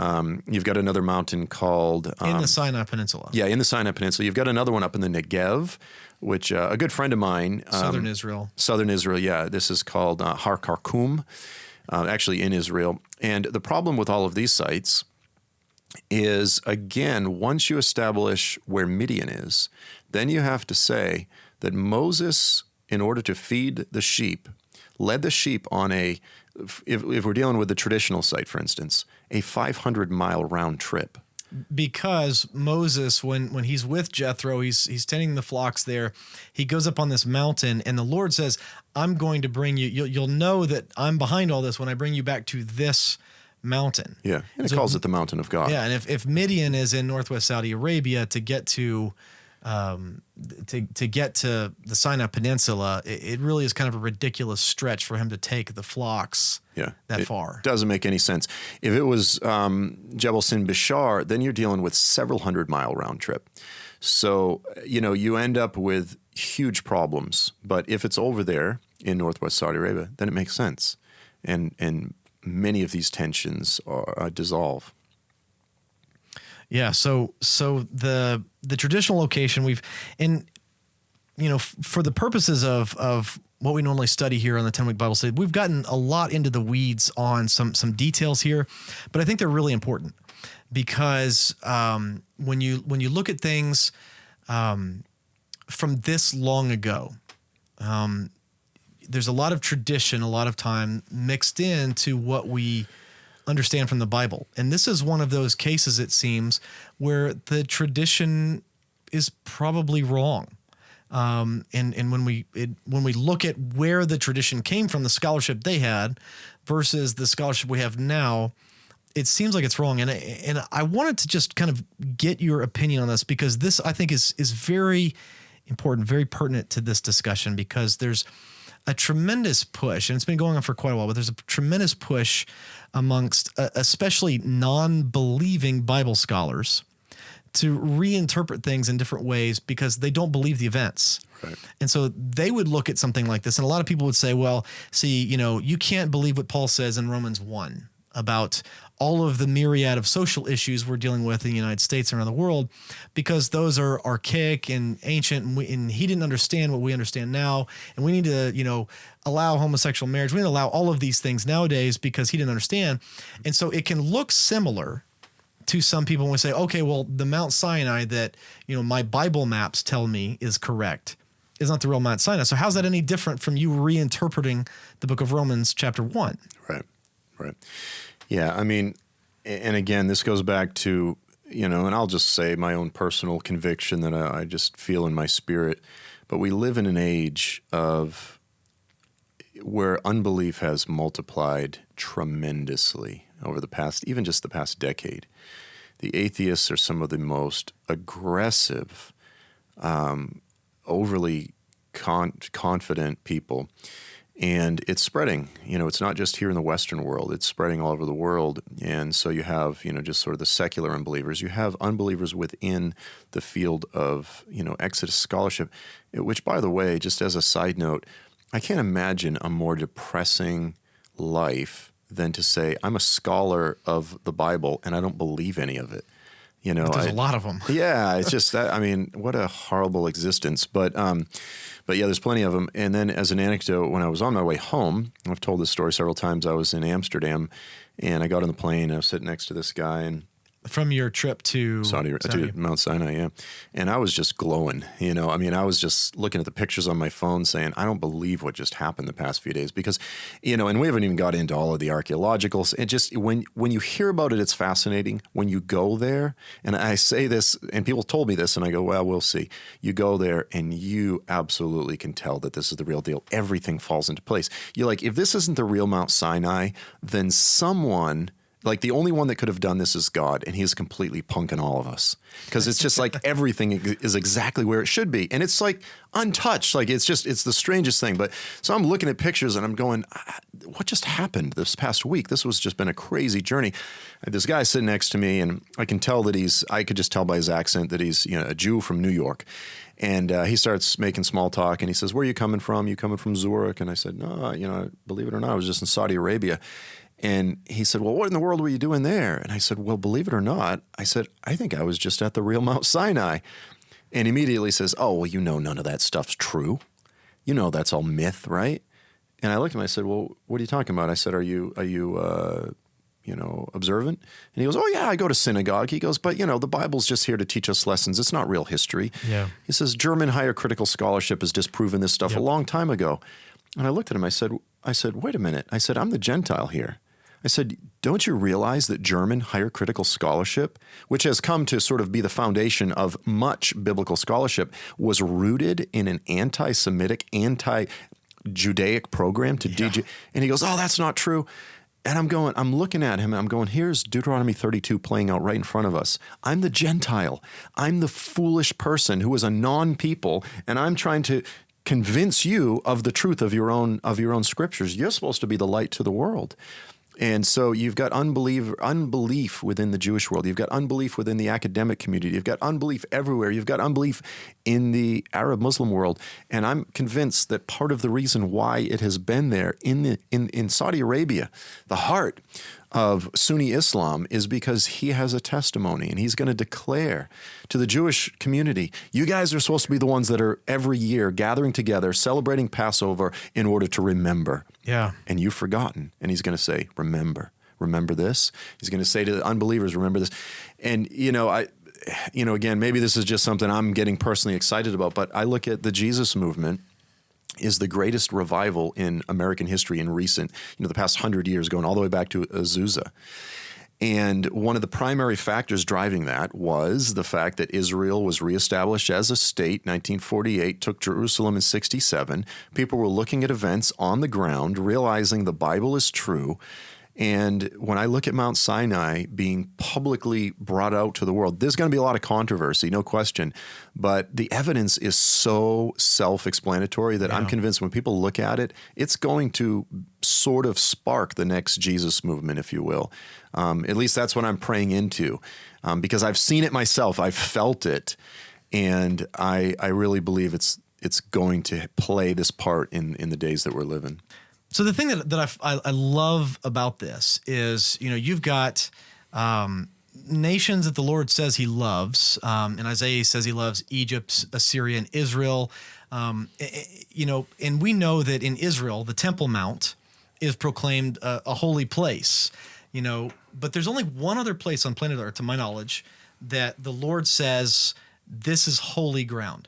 You've got another mountain called... in the Sinai Peninsula. Yeah, in the Sinai Peninsula. You've got another one up in the Negev, which a good friend of mine... Southern Israel. Southern Israel, yeah. This is called Har Karkum, actually in Israel. And the problem with all of these sites is, again, once you establish where Midian is, then you have to say that Moses, in order to feed the sheep, led the sheep on if we're dealing with the traditional site, for instance, a 500-mile round trip. Because Moses, when he's with Jethro, he's tending the flocks there. He goes up on this mountain, and the Lord says, "I'm going to bring you. You'll know that I'm behind all this when I bring you back to this mountain." Yeah, and it calls it the Mountain of God. Yeah, and if Midian is in northwest Saudi Arabia, to get to the Sinai Peninsula, it really is kind of a ridiculous stretch for him to take the flocks that far. Doesn't make any sense. If it was Jebel Sin Bishar, then you're dealing with several 100-mile round trip. So, you end up with huge problems. But if it's over there in northwest Saudi Arabia, then it makes sense. And many of these tensions dissolve. Yeah, so the traditional location for the purposes of what we normally study here on the 10-week Bible study, we've gotten a lot into the weeds on some details here, but I think they're really important because when you look at things from this long ago, there's a lot of tradition, a lot of time mixed into what we understand from the Bible. And this is one of those cases, it seems, where the tradition is probably wrong. And when we look at where the tradition came from, the scholarship they had versus the scholarship we have now, it seems like it's wrong. And I wanted to just kind of get your opinion on this, because this, I think, is very important, very pertinent to this discussion, because there's a tremendous push, and it's been going on for quite a while, but there's a tremendous push amongst especially non-believing Bible scholars to reinterpret things in different ways because they don't believe the events. Right. And so they would look at something like this, and a lot of people would say, well, see, you can't believe what Paul says in Romans 1 about all of the myriad of social issues we're dealing with in the United States and around the world, because those are archaic and ancient, and he didn't understand what we understand now, and we need to, allow homosexual marriage. We need to allow all of these things nowadays because he didn't understand. And so it can look similar to some people when we say, okay, well, the Mount Sinai that, my Bible maps tell me is correct is not the real Mount Sinai. So how's that any different from you reinterpreting the book of Romans chapter 1? Right. Yeah, I mean, and again, this goes back to, and I'll just say my own personal conviction that I just feel in my spirit, but we live in an age where unbelief has multiplied tremendously over even just the past decade. the atheists are some of the most aggressive, overly confident people. And it's spreading. It's not just here in the Western world. It's spreading all over the world. And so you have, just sort of the secular unbelievers. You have unbelievers within the field of, Exodus scholarship, which, by the way, just as a side note, I can't imagine a more depressing life than to say, I'm a scholar of the Bible and I don't believe any of it. But there's a lot of them. Yeah, it's just that. I mean, what a horrible existence. But yeah, there's plenty of them. And then, as an anecdote, when I was on my way home, I've told this story several times. I was in Amsterdam, and I got on the plane. And I was sitting next to this guy, and from your trip to to Mount Sinai, yeah. And I was just glowing, I was just looking at the pictures on my phone saying, I don't believe what just happened the past few days because, and we haven't even got into all of the archaeological. It just, when you hear about it, it's fascinating. When you go there, and I say this, and people told me this, and I go, well, we'll see. You go there and you absolutely can tell that this is the real deal. Everything falls into place. You're like, if this isn't the real Mount Sinai, then someone... Like the only one that could have done this is God, and he's completely punking all of us because it's just like everything is exactly where it should be. And it's like untouched. Like it's the strangest thing. But so I'm looking at pictures and I'm going, what just happened this past week? This was just been a crazy journey. And this guy sitting next to me, and I can tell that I could just tell by his accent that he's a Jew from New York. And he starts making small talk, and he says, where are you coming from? You coming from Zurich? And I said, no, believe it or not, I was just in Saudi Arabia. And he said, well, what in the world were you doing there? And I said, well, believe it or not, I said, I think I was just at the real Mount Sinai. And he immediately says, oh, well, none of that stuff's true. That's all myth, right? And I looked at him, I said, well, what are you talking about? I said, are you observant? And he goes, oh, yeah, I go to synagogue. He goes, but, the Bible's just here to teach us lessons. It's not real history. Yeah. He says, German higher critical scholarship has disproven this stuff a long time ago. And I looked at him, I said, wait a minute. I said, I'm the Gentile here. I said, don't you realize that German higher critical scholarship, which has come to sort of be the foundation of much biblical scholarship, was rooted in an anti-Semitic, anti-Judaic program to DJ? And he goes, oh, that's not true. And I'm looking at him and I'm going, here's Deuteronomy 32 playing out right in front of us. I'm the Gentile. I'm the foolish person who is a non-people, and I'm trying to convince you of the truth of your own scriptures. You're supposed to be the light to the world. And so you've got unbelief within the Jewish world. You've got unbelief within the academic community. You've got unbelief everywhere. You've got unbelief in the Arab Muslim world. And I'm convinced that part of the reason why it has been there in Saudi Arabia, the heart of Sunni Islam, is because he has a testimony, and he's going to declare to the Jewish community, you guys are supposed to be the ones that are every year gathering together, celebrating Passover in order to remember. Yeah. And you've forgotten. And he's going to say, remember this. He's going to say to the unbelievers, remember this. And, again, maybe this is just something I'm getting personally excited about, but I look at the Jesus movement is the greatest revival in American history in recent, the past 100 years, going all the way back to Azusa. And one of the primary factors driving that was the fact that Israel was reestablished as a state, 1948, took Jerusalem in 67. People were looking at events on the ground, realizing the Bible is true. And when I look at Mount Sinai being publicly brought out to the world, there's going to be a lot of controversy, no question. But the evidence is so self-explanatory that I'm convinced when people look at it, it's going to sort of spark the next Jesus movement, if you will. At least that's what I'm praying into, because I've seen it myself. I've felt it. And I really believe it's going to play this part in the days that we're living. So the thing that I love about this is, you've got nations that the Lord says he loves. And Isaiah says he loves Egypt, Assyria, and Israel. And we know that in Israel, the Temple Mount is proclaimed a holy place, but there's only one other place on planet Earth, to my knowledge, that the Lord says this is holy ground.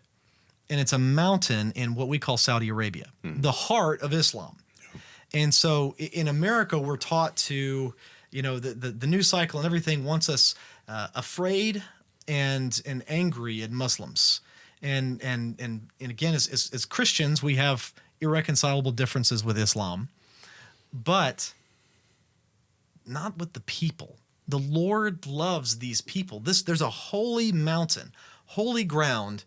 And it's a mountain in what we call Saudi Arabia, the heart of Islam. And so in America, we're taught to, the news cycle and everything wants us afraid and angry at Muslims. And again, as Christians, we have irreconcilable differences with Islam, but not with the people. the Lord loves these people. There's a holy mountain, holy ground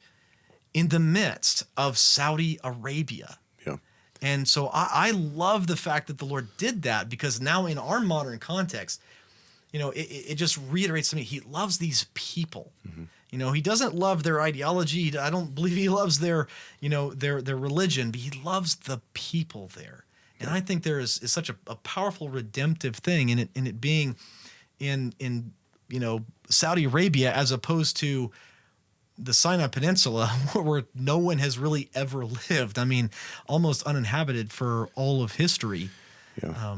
in the midst of Saudi Arabia. Yeah. And so I love the fact that the Lord did that, because now in our modern context, it just reiterates to me, he loves these people. Mm-hmm. He doesn't love their ideology. I don't believe he loves their religion, but he loves the people there. And I think there is such a powerful redemptive thing in it being in Saudi Arabia, as opposed to the Sinai Peninsula, where no one has really ever lived. I mean, almost uninhabited for all of history. Yeah.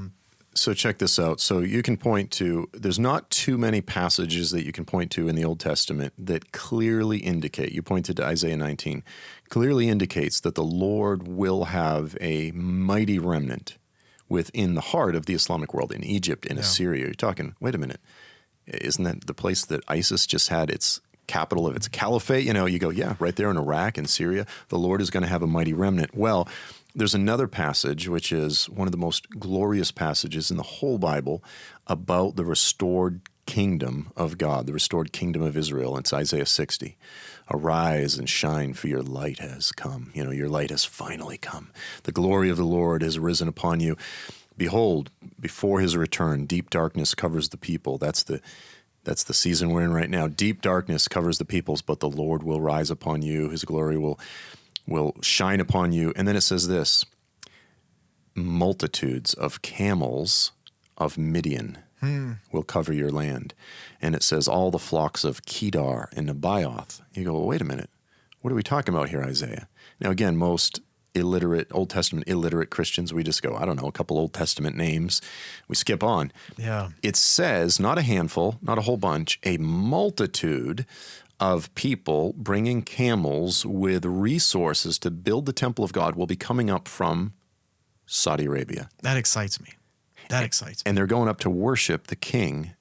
So check this out. So you can point to, there's not too many passages that you can point to in the Old Testament that clearly indicate, you pointed to Isaiah 19, clearly indicates that the Lord will have a mighty remnant within the heart of the Islamic world, in Egypt, in Assyria. You're talking, wait a minute, isn't that the place that ISIS just had its capital of its caliphate? You go, yeah, right there in Iraq and Syria, the Lord is going to have a mighty remnant. Well, there's another passage, which is one of the most glorious passages in the whole Bible, about the restored kingdom of God, the restored kingdom of Israel. It's Isaiah 60. Arise and shine, for your light has come. Your light has finally come. The glory of the Lord has risen upon you. Behold, before his return, deep darkness covers the people. That's the season we're in right now. Deep darkness covers the peoples, but the Lord will rise upon you. His glory will shine upon you. And then it says this, multitudes of camels of Midian will cover your land. And it says all the flocks of Kedar and Nebaioth. You go, well, wait a minute. What are we talking about here, Isaiah? Now, again, most Old Testament illiterate Christians, we just go, I don't know, a couple Old Testament names. We skip on. Yeah. It says, not a handful, not a whole bunch, a multitude of people bringing camels with resources to build the temple of God will be coming up from Saudi Arabia. That excites me. And they're going up to worship the King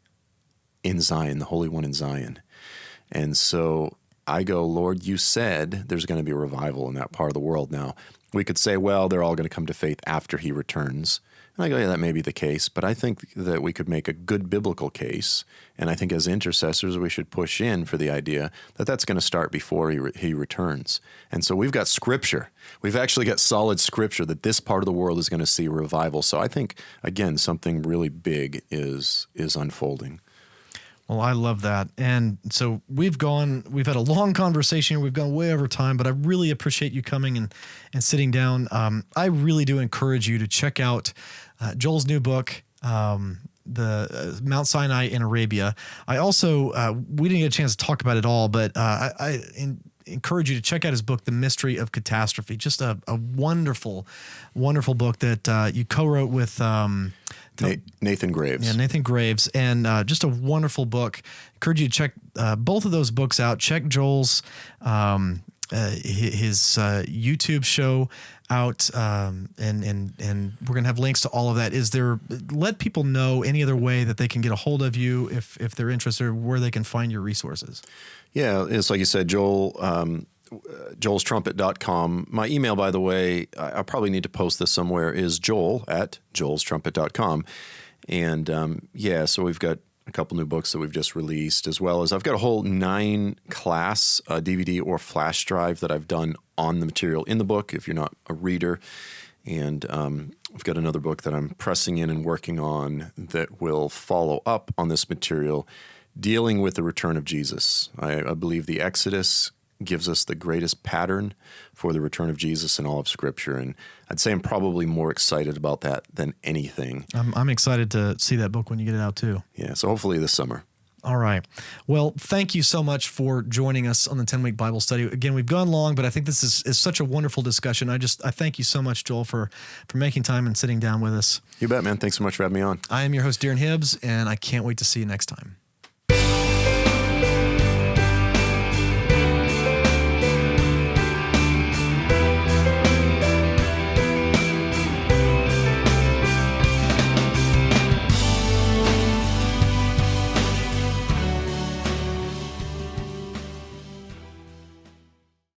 in Zion, the Holy One in Zion. And so I go, Lord, you said there's going to be a revival in that part of the world. Now, we could say, well, they're all going to come to faith after he returns. And I go, yeah, that may be the case, but I think that we could make a good biblical case, and I think as intercessors we should push in for the idea that that's going to start before he returns. And so we've got scripture. We've actually got solid scripture that this part of the world is going to see a revival. So I think, again, something really big is unfolding. Well, I love that. And so we've had a long conversation. We've gone way over time, but I really appreciate you coming and sitting down. I really do encourage you to check out Joel's new book, the Mount Sinai in Arabia. I also, we didn't get a chance to talk about it all, but I encourage you to check out his book, The Mystery of Catastrophe. Just a wonderful, wonderful book that you co-wrote with Nathan Graves. Yeah, Nathan Graves. And just a wonderful book. Encourage you to check both of those books out. Check Joel's his YouTube show out, and we're gonna have links to all of that. Let people know any other way that they can get a hold of you if they're interested, or where they can find your resources. Yeah, it's like you said, joelstrumpet.com. My email, by the way, I probably need to post this somewhere, is joel@joelstrumpet.com. And so we've got a couple new books that we've just released, as well as I've got a whole 9-class DVD or flash drive that I've done on the material in the book, if you're not a reader. And I've got another book that I'm pressing in and working on that will follow up on this material, dealing with the return of Jesus. I believe the Exodus gives us the greatest pattern for the return of Jesus in all of Scripture. And I'd say I'm probably more excited about that than anything. I'm excited to see that book when you get it out too. Yeah, so hopefully this summer. All right. Well, thank you so much for joining us on the 10-week Bible study. Again, we've gone long, but I think this is such a wonderful discussion. I thank you so much, Joel, for making time and sitting down with us. You bet, man. Thanks so much for having me on. I am your host, Darren Hibbs, and I can't wait to see you next time.